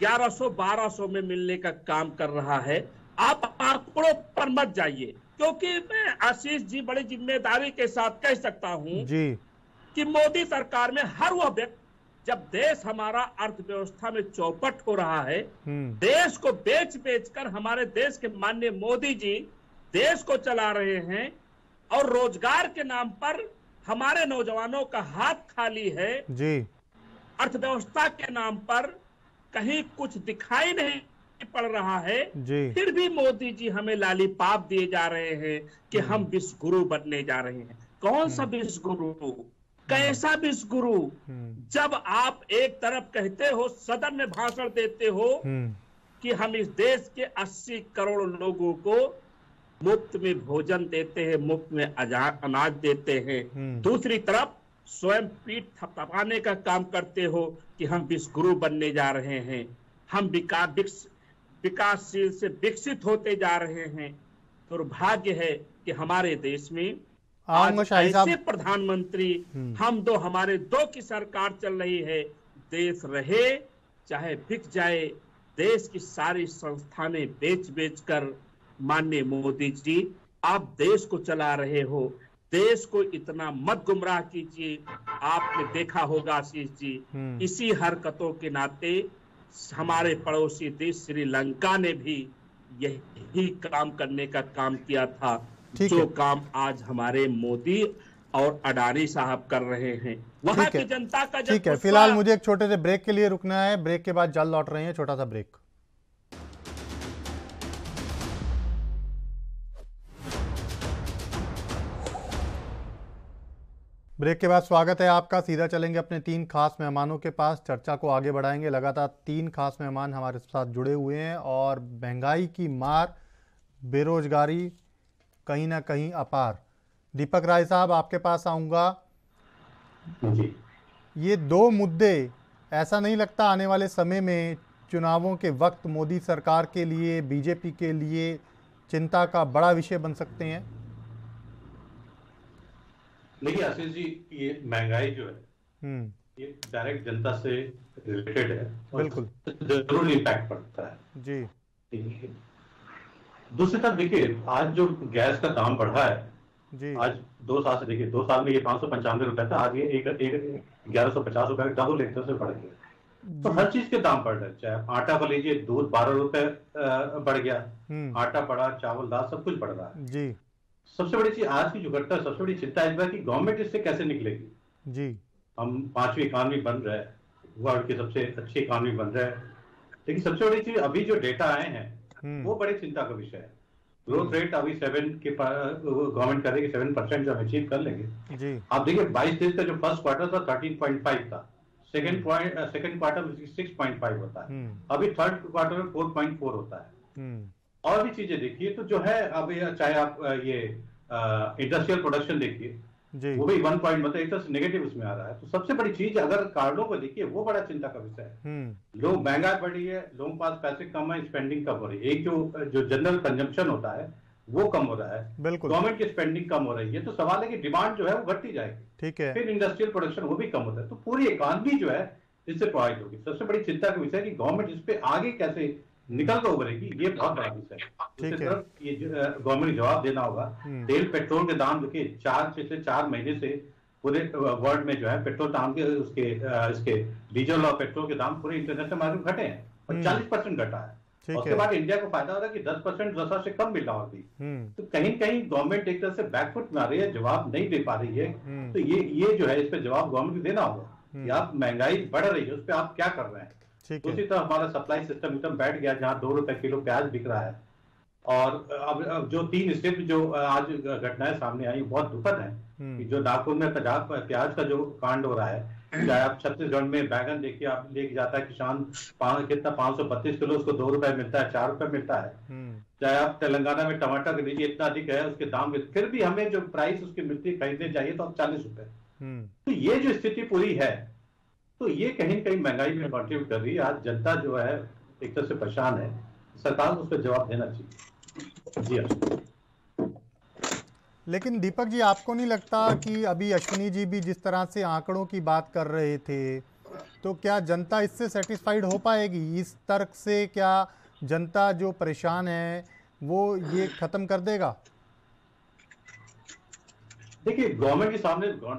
1100-1200 में मिलने का काम कर रहा है। आप आंकड़ों पर मत जाइए, क्योंकि मैं आशीष जी बड़ी जिम्मेदारी के साथ कह सकता हूं कि मोदी सरकार में हर वह व्यक्ति, जब देश हमारा अर्थव्यवस्था में चौपट हो रहा है, देश को बेच बेच कर हमारे देश के माननीय मोदी जी देश को चला रहे हैं और रोजगार के नाम पर हमारे नौजवानों का हाथ खाली है जी। अर्थव्यवस्था के नाम पर कहीं कुछ दिखाई नहीं पड़ रहा है जी। फिर भी मोदी जी हमें लालीपाप दिए जा रहे हैं कि हम विश्व गुरु बनने जा रहे हैं। कौन सा विश्व गुरु, कैसा विश्व गुरु? जब आप एक तरफ कहते हो, सदन में भाषण देते हो कि हम इस देश के 80 करोड़ लोगों को मुफ्त में भोजन देते हैं, मुफ्त में अनाज देते हैं, दूसरी तरफ स्वयं पीठ थपथपाने का काम करते हो कि हम विश्व गुरु बनने जा रहे हैं, हम विकासशील से विकसित होते जा रहे हैं। दुर्भाग्य है कि हमारे देश में आज ऐसे प्रधानमंत्री, हम दो, हमारे दो की सरकार चल रही है। देश रहे चाहे बिक जाए, देश की सारी संस्थानें बेच बेच कर माननीय मोदी जी आप देश को चला रहे हो। देश को इतना मत गुमराह कीजिए। आपने देखा होगा आशीष जी, इसी हरकतों के नाते हमारे पड़ोसी देश श्रीलंका ने भी यही काम करने का काम किया था, जो काम आज हमारे मोदी और अडानी साहब कर रहे हैं। वहां की जनता का ठीक है। फिलहाल मुझे एक छोटे से ब्रेक के लिए रुकना है, ब्रेक के बाद जल्द लौट रहे हैं। छोटा सा ब्रेक। ब्रेक के बाद स्वागत है आपका। सीधा चलेंगे अपने 3 खास मेहमानों के पास, चर्चा को आगे बढ़ाएंगे। लगातार 3 खास मेहमान हमारे साथ जुड़े हुए हैं और महंगाई की मार, बेरोजगारी कहीं ना कहीं अपार। दीपक राय साहब, आपके पास आऊँगा। ये 2 मुद्दे ऐसा नहीं लगता आने वाले समय में चुनावों के वक्त मोदी सरकार के लिए, बीजेपी के लिए चिंता का बड़ा विषय बन सकते हैं? देखिए आशीष जी, ये महंगाई जो है ये डायरेक्ट जनता से रिलेटेड है, बिल्कुल जरूर इम्पैक्ट पड़ता है जी। दूसरी तरफ देखिए, आज जो गैस का दाम बढ़ा है जी, आज 2 साल से, देखिए 2 साल में ये 595 रुपए था, आज ये 1150 रुपए, डबल एक तरह से बढ़ गया। तो हर चीज के दाम बढ़ रहे हैं, चाहे आटा को लीजिए, दूध 12 रुपए बढ़ गया, आटा बढ़ा, चावल दाल सब कुछ बढ़ रहा है जी। सबसे बड़ी चीज आज की जो घटना, सबसे बड़ी चिंता इस बार की गवर्नमेंट इससे कैसे निकलेगी जी। हम 5वीं इकॉनमी बन रहा है, वर्ल्ड की सबसे अच्छी इकॉनमी बन रहा है, लेकिन सबसे बड़ी चीज अभी जो डेटा आए हैं वो बड़ी चिंता का विषय है। ग्रोथ रेट अभी 7 के गवर्नमेंट कर रही है, 7% जो हम अचीव कर लेंगे जी। आप देखिए 22-23 का जो फर्स्ट क्वार्टर था 13.5 था, सेकंड क्वार्टर में 6.5 होता है, अभी थर्ड क्वार्टर में 4.4 होता है। और भी चीजें देखिए तो जो है, अब चाहे आप ये इंडस्ट्रियल प्रोडक्शन देखिए, वो भी 1 पॉइंट मतलब एक तरह से नेगेटिव उसमें आ रहा है। तो सबसे बड़ी चीज अगर कारणों को देखिए, वो बड़ा चिंता का विषय है। लोग, महंगाई बढ़ी है, लोगों के पास पैसे कम है, स्पेंडिंग कम हो रही है। एक जो जनरल कंजम्पशन होता है वो कम हो रहा है, गवर्नमेंट की स्पेंडिंग कम हो रही है, तो सवाल है कि डिमांड जो है वो घटती जाएगी, ठीक है। फिर इंडस्ट्रियल प्रोडक्शन वो भी कम होता है, तो पूरी इकॉनमी जो है इससे प्रभावित होगी। सबसे बड़ी चिंता का विषय है कि गवर्नमेंट इस पे आगे कैसे निकल कर उभरेगी, ये बहुत बड़ा विषय है। दूसरी तरफ ये गवर्नमेंट जवाब देना होगा। तेल पेट्रोल के दाम देखिए, 4 महीने से पूरे वर्ल्ड में जो है पेट्रोल दाम के इसके डीजल और पेट्रोल के दाम पूरे इंटरनेशनल मार्केट में घटे हैं और 40% घटा है। उसके बाद इंडिया को फायदा हो रहा है कि 10% रसा से कम मिल रहा होती। तो कहीं कहीं गवर्नमेंट एक तरह से बैकफुट में आ रही है, जवाब नहीं दे पा रही है। तो ये जो है इस पे जवाब गवर्नमेंट को देना होगा कि आप महंगाई बढ़ रही है उस पर आप क्या कर रहे हैं। दूसरी तरफ हमारा सप्लाई सिस्टम एकदम बैठ गया, जहाँ 2 रुपए किलो प्याज बिक रहा है। और अब जो 3 स्टेट जो आज घटनाएं सामने आई बहुत दुखद है कि जो नागपुर में प्याज का जो कांड हो रहा है, चाहे आप छत्तीसगढ़ में बैगन देखिए, आप लेके जाता है किसान कितना 532 किलो, उसको 2 रुपए मिलता है, 4 रुपए मिलता है। चाहे आप तेलंगाना में टमाटर लीजिए, इतना अधिक है उसके दाम, फिर भी हमें जो प्राइस उसकी मिलती खरीदने चाहिए तो अब 40 रुपए। तो ये जो स्थिति पूरी है, तो ये कहीं कहीं महंगाई में कंट्रीब्यूट कर रही है। आज जनता जो है एक तरह से परेशान है, सरकार को उस पर जवाब देना चाहिए। जी हाँ। लेकिन दीपक जी, आपको नहीं लगता कि अभी अश्विनी जी भी जिस तरह से आंकड़ों की बात कर रहे थे, तो क्या जनता इससे सेटिस्फाइड हो पाएगी? इस तर्क से क्या जनता जो परेशान है वो ये खत्म कर देगा? देखिए, गवर्नमेंट के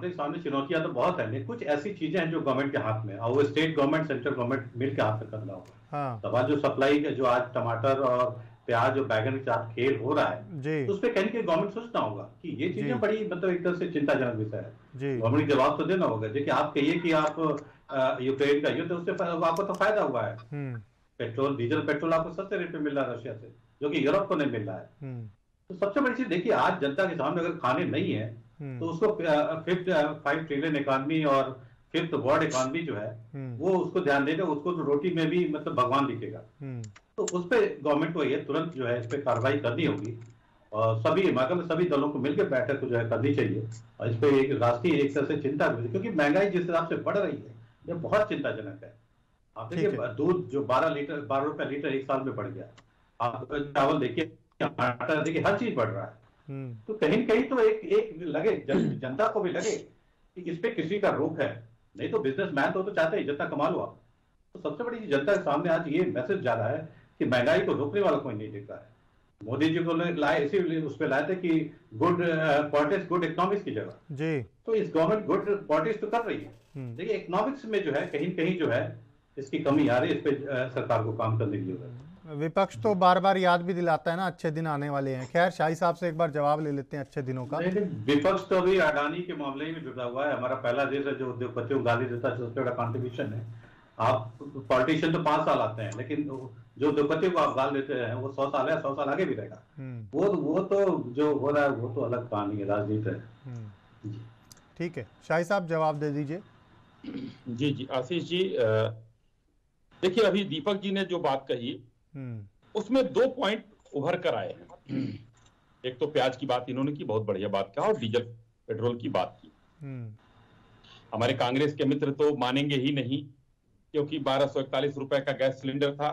सामने चुनौतियां तो बहुत है, लेकिन कुछ ऐसी चीजें हैं जो गवर्नमेंट के हाथ में, और वो स्टेट गवर्नमेंट सेंट्रल गवर्नमेंट मिलकर हाथ में करना होगा। सवाल जो सप्लाई का जो आज टमाटर और प्याज और बैगन के साथ खेल हो रहा है, तो उस पर कहीं के गवर्नमेंट सोचना होगा कि ये चीजें बड़ी मतलब एक तरह से चिंताजनक विषय है। गवर्नमेंट जवाब तो देना होगा। देखिए, आप कहिए कि आप यूक्रेन का युद्ध, उससे आपको तो फायदा हुआ है। पेट्रोल पेट्रोल आपको सस्ते रेट पे मिल रहा है रशिया से, जो कि यूरोप को नहीं मिल रहा है। तो सबसे बड़ी चीज देखिए, आज जनता के सामने अगर खाने नहीं है तो उसको 5 ट्रिलियन इकॉनमी और 5th वर्ल्ड इकॉनमी जो है वो उसको ध्यान देगा, उसको तो रोटी में भी मतलब भगवान दिखेगा। तो उस पर गवर्नमेंट को ये तुरंत जो है इस पर कार्रवाई करनी होगी, और सभी दलों को मिलकर बैठक जो है करनी चाहिए, और इस पर एक राष्ट्रीय एक तरह से चिंता, क्योंकि महंगाई जिस हिसाब से बढ़ रही है ये बहुत चिंताजनक है। आप देखिए, दूध जो 12 रुपए लीटर एक साल में बढ़ गया, आप चावल देखिए, आटा देखिए, हर चीज बढ़ रहा है। तो कहीं कहीं तो एक लगे जनता को भी लगे कि इस पे किसी का रोक है, नहीं तो बिजनेसमैन तो चाहते हैं जितना कमा लो आप। तो सबसे बड़ी जनता के सामने आज ये मैसेज जा रहा है कि महंगाई को रोकने वाला कोई नहीं दिख रहा है। मोदी जी को लाए इसीलिए उस पर लाए थे कि गुड पॉलिटिक्स गुड इकोनॉमिक्स की जगह जी, तो इस गवर्नमेंट गुड पॉलिटिक्स तो कर रही है, देखिए इकोनॉमिक्स में जो है कहीं जो है इसकी कमी आ रही है। इस पे सरकार को काम करने की जरूरत है। विपक्ष तो बार बार याद भी दिलाता है ना, अच्छे दिन आने वाले हैं। खैर, शाही साहब से एक बार जवाब ले लेते हैं अच्छे दिनों का। विपक्ष तो अभी अडानी के मामले में जुटा हुआ है। हमारा पहला देश है जो उद्योगपतियों को गाली देता है, सबसे बड़ा कॉन्ट्रीब्यूशन है। आप पॉलिटिशियन तो 5 साल आते हैं, लेकिन जो उद्योगपतियों को आप गाल देते हैं वो 100 साल है, 100 साल आगे भी रहेगा। वो तो जो हो रहा है वो तो अलग कहानी है, राजनीति है। ठीक है, शाही साहब जवाब दे दीजिए। जी आशीष जी, देखिए अभी दीपक जी ने जो बात कही उसमें 2 पॉइंट उभर कर आए हैं। एक तो प्याज की बात इन्होंने की, बहुत बढ़िया बात कहा, और डीजल पेट्रोल की बात की। हमारे कांग्रेस के मित्र तो मानेंगे ही नहीं, क्योंकि 1241 रुपए का गैस सिलेंडर था,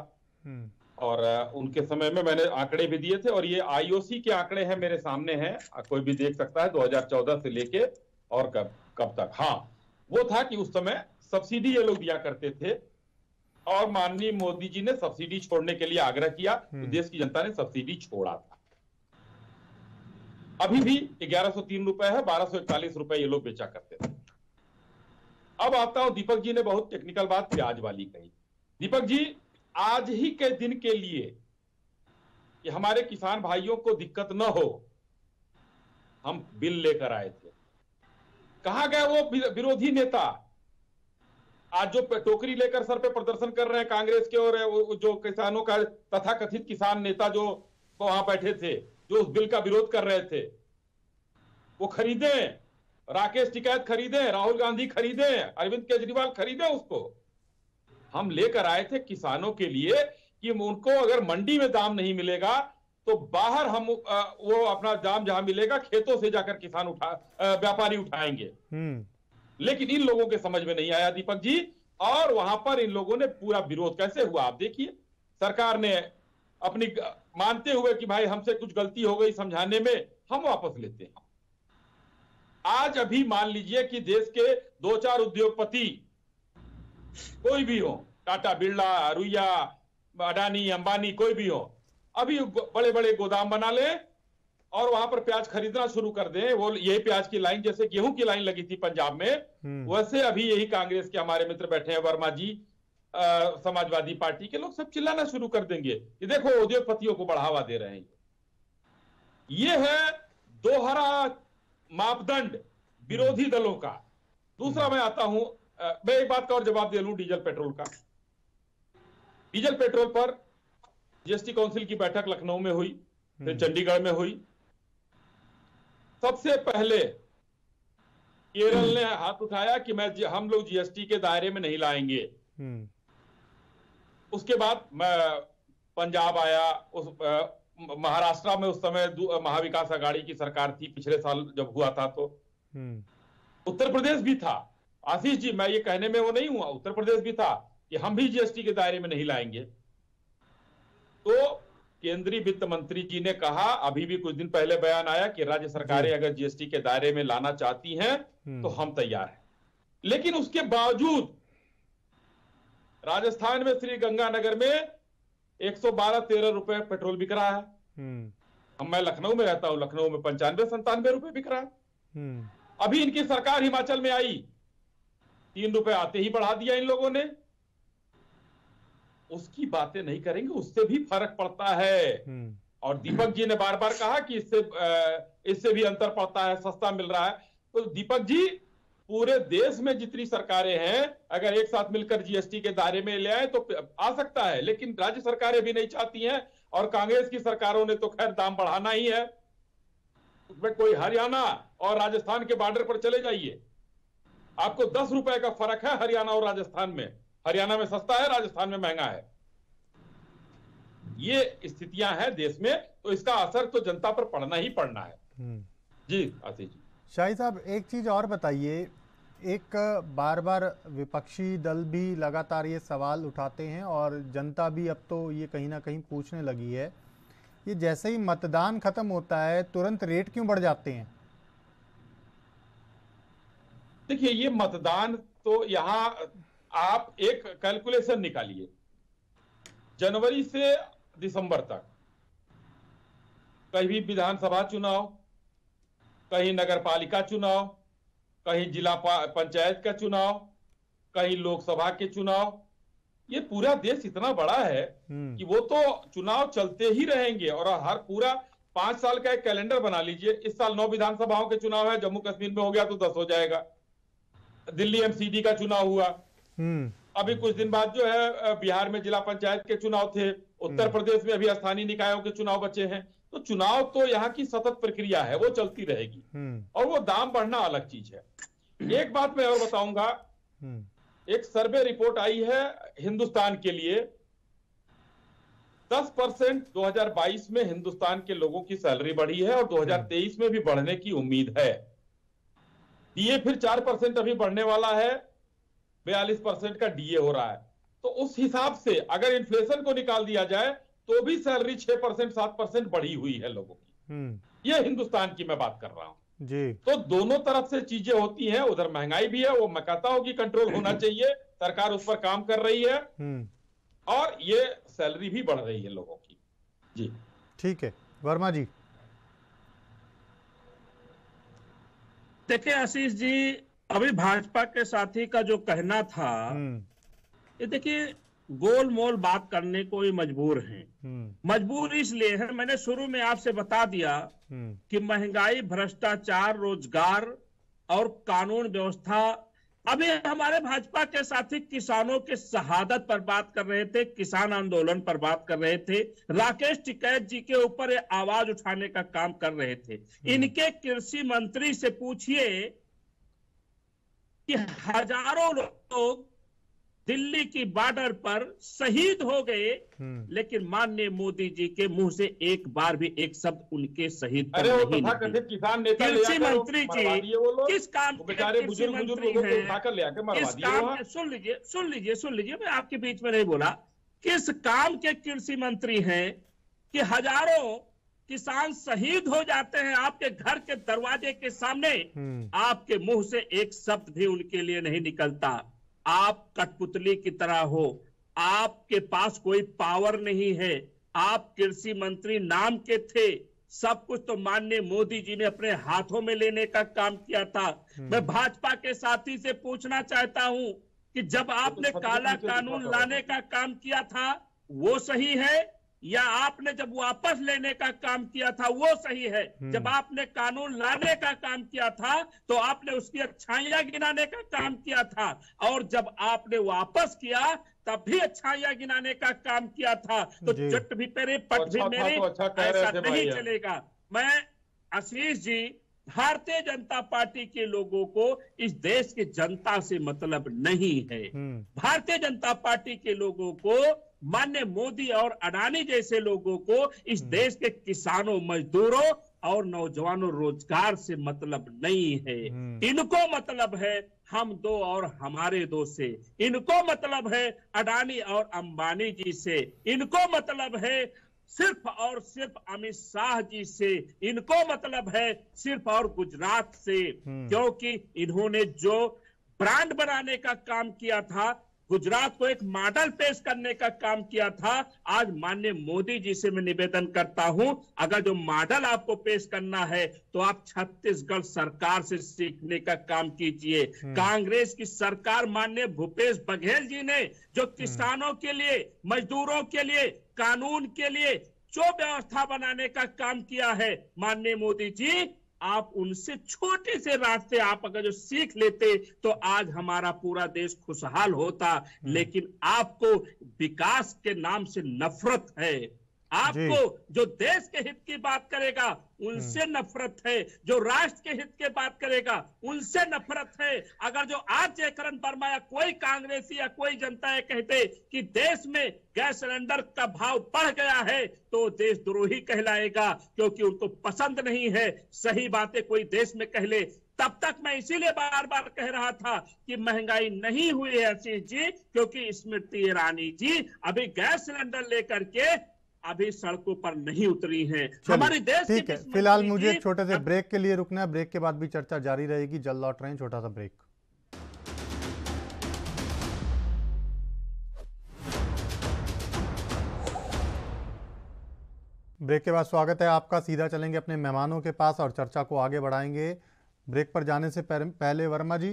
और उनके समय में मैंने आंकड़े भी दिए थे, और ये आईओसी के आंकड़े हैं, मेरे सामने हैं, कोई भी देख सकता है, 2014 से लेके और कब तक। हाँ, वो था कि उस समय सब्सिडी ये लोग दिया करते थे, और माननीय मोदी जी ने सब्सिडी छोड़ने के लिए आग्रह किया, तो देश की जनता ने सब्सिडी छोड़ा था। अभी भी 1103 रुपए है, 1241 रुपए ये लोग बेचा करते थे। अब आता हूं, दीपक जी ने बहुत टेक्निकल बात प्याज वाली कही। दीपक जी, आज ही के दिन के लिए कि हमारे किसान भाइयों को दिक्कत न हो, हम बिल लेकर आए थे। कहां गए वो विरोधी नेता? आज जो टोकरी लेकर सर पे प्रदर्शन कर रहे हैं कांग्रेस के, और जो किसानों का तथाकथित किसान नेता जो वहां बैठे थे, जो उस बिल का विरोध कर रहे थे, वो खरीदे, राकेश टिकैत खरीदे, राहुल गांधी खरीदे, अरविंद केजरीवाल खरीदे उसको। हम लेकर आए थे किसानों के लिए कि उनको अगर मंडी में दाम नहीं मिलेगा तो बाहर हम वो अपना दाम जहां मिलेगा खेतों से जाकर किसान व्यापारी उठाएंगे। लेकिन इन लोगों के समझ में नहीं आया दीपक जी, और वहां पर इन लोगों ने पूरा विरोध कैसे हुआ आप देखिए। सरकार ने अपनी मानते हुए कि भाई हमसे कुछ गलती हो गई समझाने में, हम वापस लेते हैं। आज अभी मान लीजिए कि देश के 2-4 उद्योगपति कोई भी हो, टाटा बिरला, रुइया, अडानी, अंबानी, कोई भी हो, अभी बड़े बड़े गोदाम बना ले और वहां पर प्याज खरीदना शुरू कर दें। वो यही प्याज की लाइन, जैसे गेहूं की लाइन लगी थी पंजाब में, वैसे अभी यही कांग्रेस के हमारे मित्र बैठे हैं, वर्मा जी, समाजवादी पार्टी के लोग सब चिल्लाना शुरू कर देंगे कि देखो उद्योगपतियों को बढ़ावा दे रहे हैं। ये है दोहरा मापदंड विरोधी दलों का। दूसरा मैं आता हूं, मैं एक बात का और जवाब दे लूं डीजल पेट्रोल का। डीजल पेट्रोल पर जीएसटी काउंसिल की बैठक लखनऊ में हुई, फिर चंडीगढ़ में हुई। सबसे पहले केरल ने हाथ उठाया कि हम लोग जीएसटी के दायरे में नहीं लाएंगे। उसके बाद पंजाब आया, उस महाराष्ट्र में उस समय महाविकास अघाड़ी की सरकार थी, पिछले साल जब हुआ था तो उत्तर प्रदेश भी था। आशीष जी, मैं ये कहने में वो नहीं हुआ, उत्तर प्रदेश भी था कि हम भी जीएसटी के दायरे में नहीं लाएंगे। तो केंद्रीय वित्त मंत्री जी ने कहा, अभी भी कुछ दिन पहले बयान आया कि राज्य सरकारें अगर जीएसटी के दायरे में लाना चाहती हैं तो हम तैयार हैं। लेकिन उसके बावजूद राजस्थान में श्री गंगानगर में 112-13 रुपए पेट्रोल बिक रहा है। अब मैं लखनऊ में रहता हूं, लखनऊ में 95-97 रुपए बिक रहा है। अभी इनकी सरकार हिमाचल में आई, 3 रुपए आते ही बढ़ा दिया इन लोगों ने। उसकी बातें नहीं करेंगे, उससे भी फर्क पड़ता है। और दीपक जी ने बार बार कहा कि इससे भी अंतर पड़ता है, सस्ता मिल रहा है। तो दीपक जी, पूरे देश में जितनी सरकारें हैं अगर एक साथ मिलकर जीएसटी के दायरे में ले आए तो आ सकता है, लेकिन राज्य सरकारें भी नहीं चाहती हैं। और कांग्रेस की सरकारों ने तो खैर दाम बढ़ाना ही है। उसमें कोई हरियाणा और राजस्थान के बॉर्डर पर चले जाइए, आपको 10 रुपए का फर्क है हरियाणा और राजस्थान में। हरियाणा में सस्ता है, राजस्थान में महंगा है। ये स्थितियां हैं देश में, तो इसका असर तो जनता पर पड़ना ही पड़ना है। जी आशीष जी। शाही साहब, एक चीज और बताइए, एक बार बार विपक्षी दल भी लगातार ये सवाल उठाते हैं और जनता भी अब तो ये कहीं ना कहीं पूछने लगी है, ये जैसे ही मतदान खत्म होता है तुरंत रेट क्यों बढ़ जाते हैं? देखिए, ये मतदान तो यहां आप एक कैलकुलेशन निकालिए, जनवरी से दिसंबर तक कहीं भी विधानसभा चुनाव, कहीं नगर पालिका चुनाव, कहीं जिला पंचायत का चुनाव, कहीं लोकसभा के चुनाव। ये पूरा देश इतना बड़ा है कि वो तो चुनाव चलते ही रहेंगे। और हर पूरा 5 साल का एक कैलेंडर बना लीजिए। इस साल 9 विधानसभाओं के चुनाव है, जम्मू कश्मीर में हो गया तो 10 हो जाएगा। दिल्ली एमसीडी का चुनाव हुआ, अभी कुछ दिन बाद जो है बिहार में जिला पंचायत के चुनाव थे, उत्तर प्रदेश में अभी स्थानीय निकायों के चुनाव बचे हैं। तो चुनाव तो यहाँ की सतत प्रक्रिया है, वो चलती रहेगी। और वो दाम बढ़ना अलग चीज है। एक बात मैं और बताऊंगा, एक सर्वे रिपोर्ट आई है हिंदुस्तान के लिए, 10% 2022 में हिंदुस्तान के लोगों की सैलरी बढ़ी है और 2023 में भी बढ़ने की उम्मीद है। डीए फिर 4% अभी बढ़ने वाला है, 42% का डीए हो रहा है। तो उस हिसाब से अगर इन्फ्लेशन को निकाल दिया जाए तो भी सैलरी 6% 7% बढ़ी हुई है लोगों की। ये हिंदुस्तान की मैं बात कर रहा हूं जी। तो दोनों तरफ से चीजें होती हैं, उधर महंगाई भी है, वो मैं कहता हूं कि कंट्रोल होना चाहिए, सरकार उस पर काम कर रही है, और ये सैलरी भी बढ़ रही है लोगों की। जी ठीक है, वर्मा जी। देखिए आशीष जी, अभी भाजपा के साथी का जो कहना था, ये देखिए गोल मोल बात करने को ही मजबूर हैं। मजबूर इसलिए है, मैंने शुरू में आपसे बता दिया कि महंगाई, भ्रष्टाचार, रोजगार और कानून व्यवस्था। अभी हमारे भाजपा के साथी किसानों के शहादत पर बात कर रहे थे, किसान आंदोलन पर बात कर रहे थे, राकेश टिकैत जी के ऊपर आवाज उठाने का काम कर रहे थे। इनके कृषि मंत्री से पूछिए कि हजारों लोग दिल्ली की बॉर्डर पर शहीद हो गए, लेकिन माननीय मोदी जी के मुंह से एक बार भी एक शब्द उनके शहीद पर नहीं निकले। किसान नेता कृषि मंत्री जी किस काम के कृषि मंत्री हैं? सुन लीजिए, मैं आपके बीच में नहीं बोला। किस काम के कृषि मंत्री हैं कि हजारों किसान शहीद हो जाते हैं आपके घर के दरवाजे के सामने, आपके मुंह से एक शब्द भी उनके लिए नहीं निकलता। आप कठपुतली की तरह हो, आपके पास कोई पावर नहीं है। आप कृषि मंत्री नाम के थे, सब कुछ तो माननीय मोदी जी ने अपने हाथों में लेने का काम किया था। मैं भाजपा के साथी से पूछना चाहता हूं कि जब आपने काला कानून लाने का काम किया था वो सही है, या आपने जब वापस लेने का काम किया था वो सही है? जब आपने कानून लाने का काम किया था तो आपने उसकी अच्छाइयां गिनाने का काम किया था, और जब आपने वापस किया तब भी अच्छाइयां गिनाने का काम किया था। तो जट भी पेरे पट भी मेरे, ऐसा नहीं चलेगा। मैं आशीष जी, भारतीय जनता पार्टी के लोगों को इस देश की जनता से मतलब नहीं है। भारतीय जनता पार्टी के लोगों को, माननीय मोदी और अडानी जैसे लोगों को इस देश के किसानों, मजदूरों और नौजवानों रोजगार से मतलब नहीं है। इनको मतलब है हम दो और हमारे दो से, इनको मतलब है अडानी और अंबानी जी से, इनको मतलब है सिर्फ और सिर्फ अमित शाह जी से, इनको मतलब है सिर्फ और गुजरात से, क्योंकि इन्होंने जो ब्रांड बनाने का काम किया था, गुजरात को एक मॉडल पेश करने का काम किया था। आज माननीय मोदी जी से मैं निवेदन करता हूं, अगर जो मॉडल आपको पेश करना है तो आप छत्तीसगढ़ सरकार से सीखने का काम कीजिए। कांग्रेस की सरकार, माननीय भूपेश बघेल जी ने जो किसानों के लिए, मजदूरों के लिए, कानून के लिए जो व्यवस्था बनाने का काम किया है, माननीय मोदी जी आप उनसे छोटे से रास्ते आप अगर जो सीख लेते तो आज हमारा पूरा देश खुशहाल होता। लेकिन आपको विकास के नाम से नफरत है। आपको जो देश के हित की बात करेगा उनसे नफरत है, जो राष्ट्र के हित की बात करेगा उनसे नफरत है। अगर जो आज जयकरण वर्मा या कोई कांग्रेसी या कोई जनता ये कहते कि देश में गैस सिलेंडर का भाव बढ़ गया है तो देशद्रोही कहलाएगा, क्योंकि उनको पसंद नहीं है सही बातें कोई देश में कह ले। तब तक मैं इसीलिए बार बार कह रहा था कि महंगाई नहीं हुई है आशीष जी, क्योंकि स्मृति ईरानी जी अभी गैस सिलेंडर लेकर के अभी सड़कों पर नहीं उतरी हैं। हमारे देश ठीक है, फिलहाल मुझे एक छोटे से ब्रेक के लिए रुकना है। ब्रेक के बाद भी चर्चा जारी रहेगी। जल्द लौट रहे हैं, छोटा सा ब्रेक। ब्रेक के बाद स्वागत है आपका। सीधा चलेंगे अपने मेहमानों के पास और चर्चा को आगे बढ़ाएंगे। ब्रेक पर जाने से पहले वर्मा जी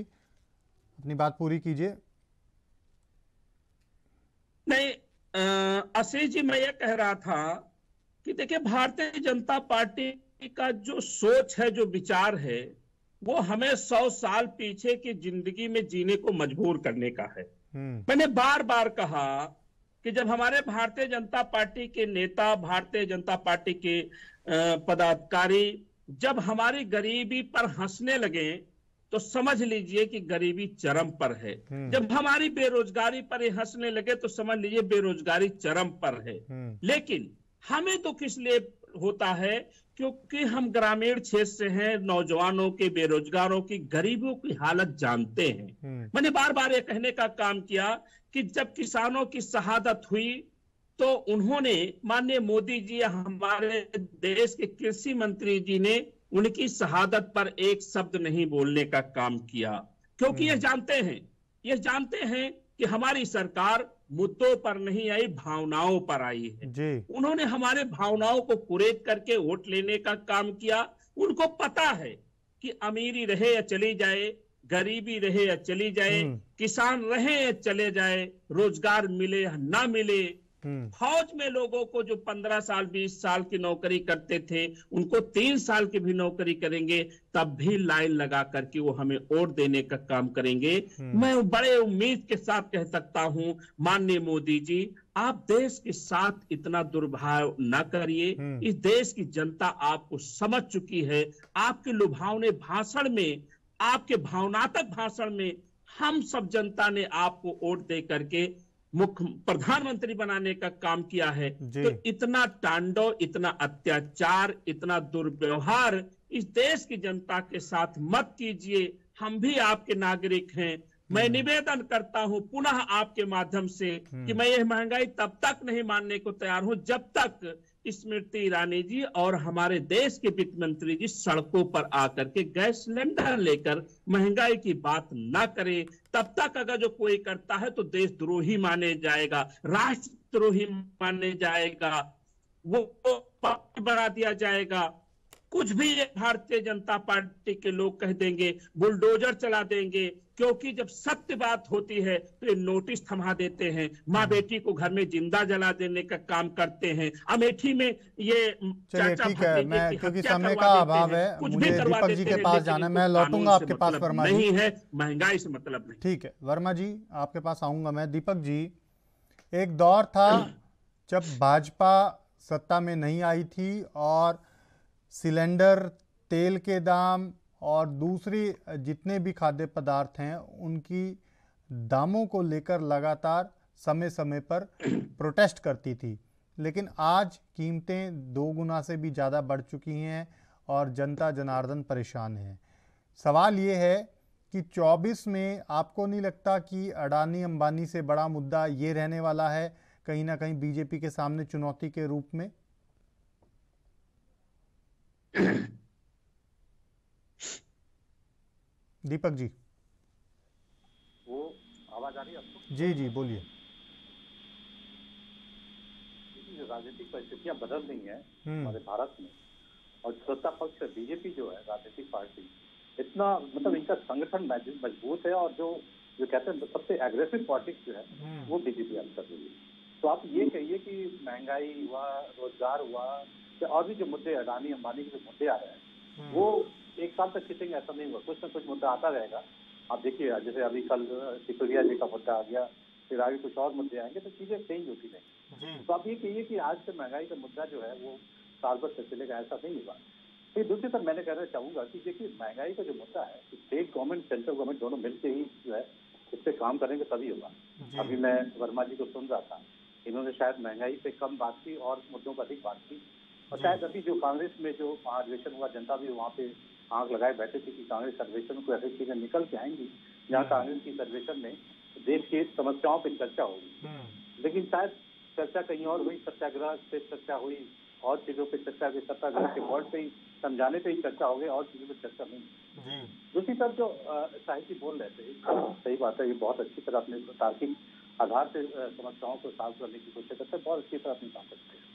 अपनी बात पूरी कीजिए। नहीं आशीष जी, मैं ये कह रहा था कि देखिए भारतीय जनता पार्टी का जो सोच है, जो विचार है, वो हमें 100 साल पीछे की जिंदगी में जीने को मजबूर करने का है। मैंने बार बार कहा कि जब हमारे भारतीय जनता पार्टी के नेता, भारतीय जनता पार्टी के पदाधिकारी जब हमारी गरीबी पर हंसने लगे तो समझ लीजिए कि गरीबी चरम पर है। जब हमारी बेरोजगारी पर हंसने लगे तो समझ लीजिए बेरोजगारी चरम पर है। लेकिन हमें तो किस लिए होता है, क्योंकि हम ग्रामीण क्षेत्र से हैं, नौजवानों के, बेरोजगारों की, गरीबों की हालत जानते हैं। मैंने बार बार ये कहने का काम किया कि जब किसानों की शहादत हुई तो उन्होंने, माननीय मोदी जी, हमारे देश के कृषि मंत्री जी ने उनकी शहादत पर एक शब्द नहीं बोलने का काम किया, क्योंकि ये जानते हैं कि हमारी सरकार मुद्दों पर नहीं आई, भावनाओं पर आई है। उन्होंने हमारे भावनाओं को कुरेद करके वोट लेने का काम किया। उनको पता है कि अमीरी रहे या चली जाए, गरीबी रहे या चली जाए, किसान रहे या चले जाए, रोजगार मिले या ना मिले, फौज में लोगों को जो 15 साल 20 साल की नौकरी करते थे उनको 3 साल की भी नौकरी करेंगे तब भी लाइन लगा करके वो हमें वोट देने का काम करेंगे। मैं बड़े उम्मीद के साथ कह सकता हूं, माननीय मोदी जी, आप देश के साथ इतना दुर्भाव न करिए। इस देश की जनता आपको समझ चुकी है। आपके लुभावने भाषण में, आपके भावनात्मक भाषण में हम सब जनता ने आपको वोट दे करके मुख्य प्रधानमंत्री बनाने का काम किया है। तो इतना तांडव, इतना अत्याचार, इतना दुर्व्यवहार इस देश की जनता के साथ मत कीजिए। हम भी आपके नागरिक हैं। मैं निवेदन करता हूं पुनः आपके माध्यम से कि मैं यह महंगाई तब तक नहीं मानने को तैयार हूं जब तक स्मृति ईरानी जी और हमारे देश के वित्त मंत्री जी सड़कों पर आकर के गैस सिलेंडर लेकर महंगाई की बात ना करें। तब तक अगर जो कोई करता है तो देशद्रोही माने जाएगा, राष्ट्रद्रोही माने जाएगा, वो बना दिया जाएगा। कुछ भी ये भारतीय जनता पार्टी के लोग कह देंगे, बुलडोजर चला देंगे, क्योंकि जब सत्य बात होती है तो ये नोटिस थमा देते हैं, माँ बेटी को घर में जिंदा जला देने का काम करते हैं। अमेठी में ये चलिए ठीक है, मैं क्योंकि समय का अभाव है, मुझे दीपक जी के पास जाना है, मैं लौटूंगा आपके पास वर्मा जी। नहीं है, महंगाई से मतलब नहीं। ठीक है वर्मा जी, आपके पास आऊंगा मैं। दीपक जी, एक दौर था जब भाजपा सत्ता में नहीं आई थी और सिलेंडर, तेल के दाम और दूसरी जितने भी खाद्य पदार्थ हैं उनकी दामों को लेकर लगातार समय समय पर प्रोटेस्ट करती थी, लेकिन आज कीमतें 2 गुना से भी ज़्यादा बढ़ चुकी हैं और जनता जनार्दन परेशान है। सवाल ये है कि 24 में आपको नहीं लगता कि अडानी अंबानी से बड़ा मुद्दा ये रहने वाला है कहीं ना कहीं बीजेपी के सामने चुनौती के रूप में? दीपक जी, वो आवाज आ रही है आपको? जी जी बोलिए। राजनीतिक परिस्थितियां बदल रही हैं हमारे भारत में, और सत्ता पक्ष बीजेपी जो है राजनीतिक पार्टी, इतना मतलब इनका संगठन मजबूत है, और जो कहते हैं सबसे एग्रेसिव पॉलिटिक्स जो है वो बीजेपी अब कर रही है। तो आप ये कहिए कि महंगाई हुआ, रोजगार हुआ, और भी जो मुद्दे अडानी अंबानी के जो मुद्दे आ रहे हैं वो एक साल तक खिंचेंगे ऐसा नहीं हुआ, कुछ ना कुछ मुद्दा आता रहेगा। आप देखिए जैसे अभी कल सिसोदिया जी का मुद्दा आ गया, फिर आगे कुछ और मुद्दे आएंगे, तो चीजें चेंज होती रहेंगी। तो आप ये कहिए कि आज से महंगाई का मुद्दा जो है वो साल भर तक चलेगा, ऐसा नहीं होगा। फिर दूसरी तरफ मैंने कहना चाहूंगा कि देखिए महंगाई का जो मुद्दा है, स्टेट गवर्नमेंट सेंट्रल गवर्नमेंट दोनों मिलकर ही जो है इस पे काम करेंगे तभी होगा। अभी मैं वर्मा जी को सुन रहा था, इन्होंने शायद महंगाई पे कम बात की और मुद्दों पर अधिक बात की, और शायद अभी जो कांग्रेस में जो महाधिवेशन हुआ, जनता भी वहाँ पे आंख लगाए बैठे थे कि कांग्रेस सर्वेक्षण को ऐसी चीजें निकल के आएंगी जहाँ कांग्रेस की सर्वेक्षण में देश की समस्याओं पर चर्चा होगी। लेकिन शायद चर्चा कहीं और हुई, सत्याग्रह पे चर्चा हुई, और चीजों पे चर्चा हुई, सत्याग्रह के बोर्ड पे ही समझाने पे ही चर्चा हो गई, और चीजों पे चर्चा नहीं। दूसरी तरफ जो साहित्य बोल रहे थे, सही बात है, ये बहुत अच्छी तरह अपने तार्किक आधार से समस्याओं को साफ करने की कोशिश करते हैं, बहुत अच्छी तरह अपनी काम करते हैं।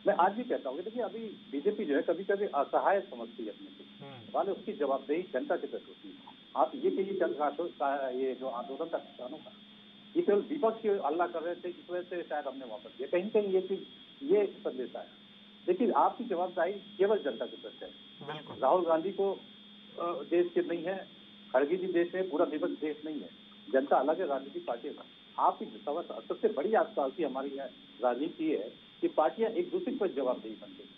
मैं आज भी कहता हूँ देखिए अभी बीजेपी जो है कभी कभी असहाय समझती है अपने को, वाले उसकी जवाबदेही जनता के प्रति होती है। आप ये कहिए ये जो आंदोलन था किसानों का, ये केवल विपक्ष के हल्ला कर रहे थे, इस वजह से शायद हमने वापस किया, कहीं कहीं ये चीज ये संदेश आया। लेकिन आपकी जवाबदारी केवल जनता के प्रति है। राहुल गांधी को देश के नहीं है, खड़गे जी देश है, पूरा विपक्ष देश नहीं है, जनता अलग है, राजनीतिक पार्टी है। आपकी सबसे बड़ी आजकल की हमारी राजनीति है कि पार्टियां एक दूसरे पर जवाबदेही बन गई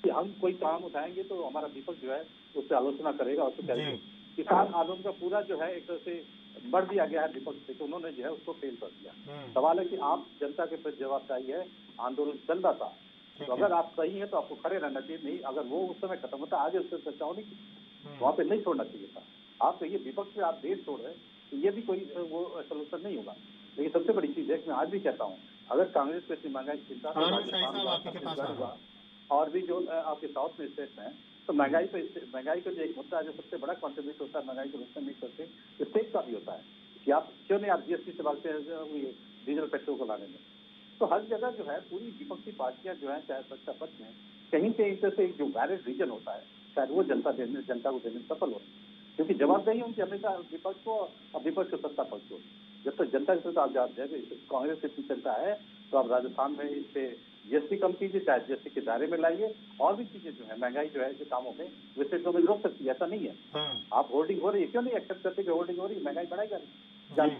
कि हम कोई काम उठाएंगे तो हमारा विपक्ष जो है उससे आलोचना करेगा, उसको करेगा। किसान आंदोलन का पूरा जो है एक तरह से बढ़ दिया गया है विपक्ष से, तो उन्होंने जो है उसको फेल कर दिया। सवाल है कि आप जनता के प्रति जवाबदारी है, आंदोलन चल रहा था, तो अगर आप सही है तो आपको खड़े रहना चाहिए, नहीं अगर वो उस समय खत्म होता आगे उससे चर्चा होनी चाहिए, वहाँ पे नहीं छोड़ना चाहिए था। आप कहिए विपक्ष में आप देश छोड़ रहे, तो ये भी कोई वो सोल्यूशन नहीं होगा। लेकिन सबसे बड़ी चीज है कि मैं आज भी कहता हूँ, अगर कांग्रेस को इतनी महंगाई की चिंता हुआ, और भी जो आपके साउथ में स्टेट हैं, तो महंगाई का जो एक मुद्दा है जो सबसे बड़ा कॉन्ट्रीब्यूट होता है महंगाई को रोकने में करते स्टेट का भी होता है कि आप क्यों नहीं आप जीएसटी से भागते हैं डीजल पेट्रोल को लाने में। तो हर जगह जो है पूरी विपक्षी पार्टियां जो है चाहे सत्ता पक्ष में कहीं से एक तरह से जो वैलिड रीजन होता है शायद वो जनता को देने में सफल हो, क्योंकि जवाबदेही उनकी हमेशा विपक्ष को और विपक्ष को सत्ता पक्ष को। जब तक जनता के साथ आप जवाब देंगे, कांग्रेस इतनी चलता है तो आप राजस्थान में इस पे जीएसटी कम कीजिए, चाहे जीएसटी के दायरे में लाइए, और भी चीजें जो है महंगाई जो है ऐसे कामों में विशेष रूप में रोक सकती है, ऐसा नहीं है। आप होल्डिंग हो रही है, क्यों नहीं एक्सेप्ट करते कि होल्डिंग हो रही है, महंगाई बढ़ाई जा रही।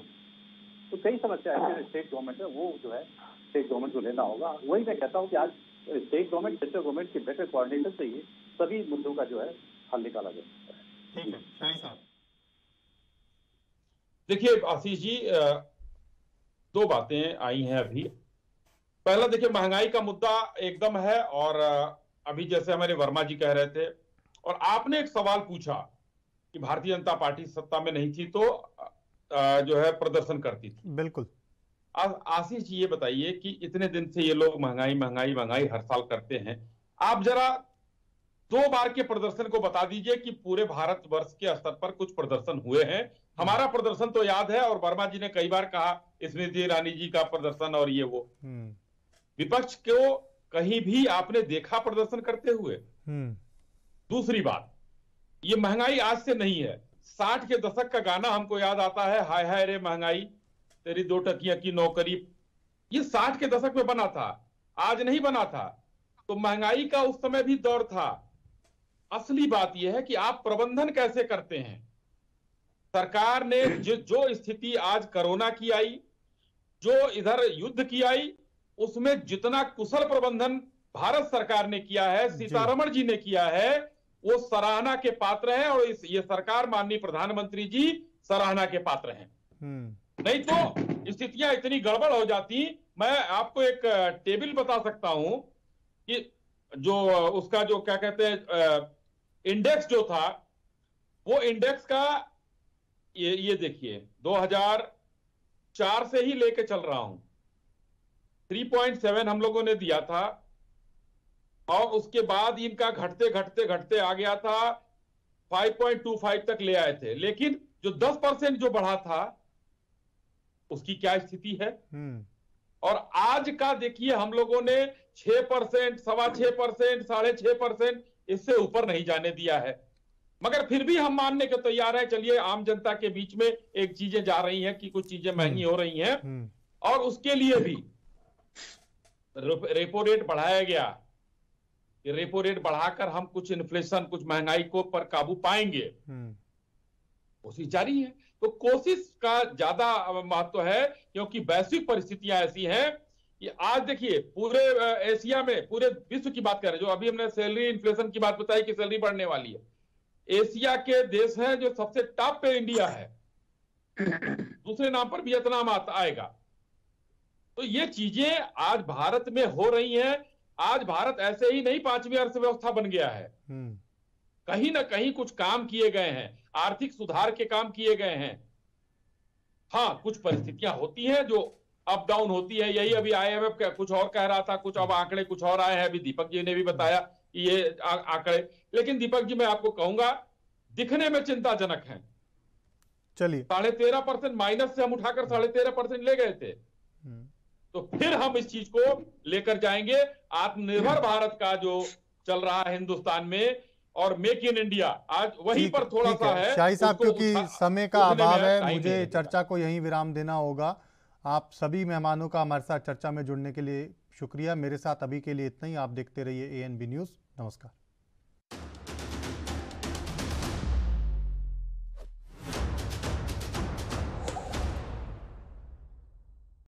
तो कई समस्या है स्टेट गवर्नमेंट है, वो जो है स्टेट गवर्नमेंट को लेना होगा। वही मैं कहता हूँ कि आज स्टेट गवर्नमेंट सेंट्रल गवर्नमेंट के बेटर कोऑर्डिनेशन से ही सभी मुद्दों का जो है हल निकाला जा सकता है। देखिए आशीष जी, दो बातें आई हैं अभी। पहला देखिए महंगाई का मुद्दा एकदम है, और अभी जैसे हमारे वर्मा जी कह रहे थे, और आपने एक सवाल पूछा कि भारतीय जनता पार्टी सत्ता में नहीं थी तो जो है प्रदर्शन करती थी। बिल्कुल। आशीष जी ये बताइए कि इतने दिन से ये लोग महंगाई महंगाई महंगाई हर साल करते हैं, आप जरा 2 बार के प्रदर्शन को बता दीजिए कि पूरे भारतवर्ष के स्तर पर कुछ प्रदर्शन हुए हैं। हमारा प्रदर्शन तो याद है, और वर्मा जी ने कई बार कहा स्मृति ईरानी जी का प्रदर्शन और ये वो। विपक्ष को कहीं भी आपने देखा प्रदर्शन करते हुए? दूसरी बात, ये महंगाई आज से नहीं है। 60 के दशक का गाना हमको याद आता है, हाय हाय रे महंगाई तेरी 2 टकिया की नौकरी। ये 60 के दशक में बना था, आज नहीं बना था। तो महंगाई का उस समय भी दौर था। असली बात यह है कि आप प्रबंधन कैसे करते हैं। सरकार ने जो स्थिति आज कोरोना की आई, जो इधर युद्ध की आई, उसमें जितना कुशल प्रबंधन भारत सरकार ने किया है, सीतारमण जी ने किया है, वो सराहना के पात्र है। और ये सरकार, माननीय प्रधानमंत्री जी सराहना के पात्र हैं। नहीं तो स्थितियां इतनी गड़बड़ हो जाती। मैं आपको एक टेबल बता सकता हूं कि जो उसका जो क्या कहते हैं इंडेक्स जो था, वो इंडेक्स का ये देखिए 2004 से ही लेके चल रहा हूं। 3.7 हम लोगों ने दिया था और उसके बाद इनका घटते घटते घटते आ गया था 5.25 तक ले आए थे। लेकिन जो 10% जो बढ़ा था उसकी क्या स्थिति है। और आज का देखिए, हम लोगों ने 6%, 6.25%, 6.5%, इससे ऊपर नहीं जाने दिया है। मगर फिर भी हम मानने के तैयार हैं, चलिए आम जनता के बीच में एक चीजें जा रही हैं कि कुछ चीजें महंगी हो रही हैं और उसके लिए भी रेपो रेट बढ़ाया गया। रेपो रेट बढ़ाकर हम कुछ इन्फ्लेशन, कुछ महंगाई को पर काबू पाएंगे। कोशिश जारी है। तो कोशिश का ज्यादा महत्व है, क्योंकि वैश्विक परिस्थितियां ऐसी हैं कि आज देखिए पूरे एशिया में, पूरे विश्व की बात कर रहे हैं। जो अभी हमने सैलरी इन्फ्लेशन की बात बताई कि सैलरी बढ़ने वाली है, एशिया के देश हैं जो सबसे टॉप पे इंडिया है, दूसरे नाम पर वियतनाम आएगा। तो ये चीजें आज भारत में हो रही हैं। आज भारत ऐसे ही नहीं 5वीं अर्थव्यवस्था बन गया है। कहीं ना कहीं कुछ काम किए गए हैं, आर्थिक सुधार के काम किए गए हैं। हाँ, कुछ परिस्थितियां होती हैं जो अप डाउन होती है। यही अभी IMF कुछ और कह रहा था, कुछ अब आंकड़े कुछ और आए हैं। अभी दीपक जी ने भी बताया कि ये आंकड़े, लेकिन दीपक जी मैं आपको कहूंगा दिखने में चिंताजनक है। चलिए 13.5% माइनस से हम उठाकर 13.5% ले गए थे। तो फिर हम इस चीज को लेकर जाएंगे। आत्मनिर्भर भारत का जो चल रहा है हिंदुस्तान में, और मेक इन इंडिया, आज वहीं पर थोड़ा सा है। शाही साहब, क्योंकि समय का अभाव है, मुझे चर्चा को यहीं विराम देना होगा। आप सभी मेहमानों का हमारे साथ चर्चा में जुड़ने के लिए शुक्रिया। मेरे साथ अभी के लिए इतना ही। आप देखते रहिए ANB न्यूज़। नमस्कार।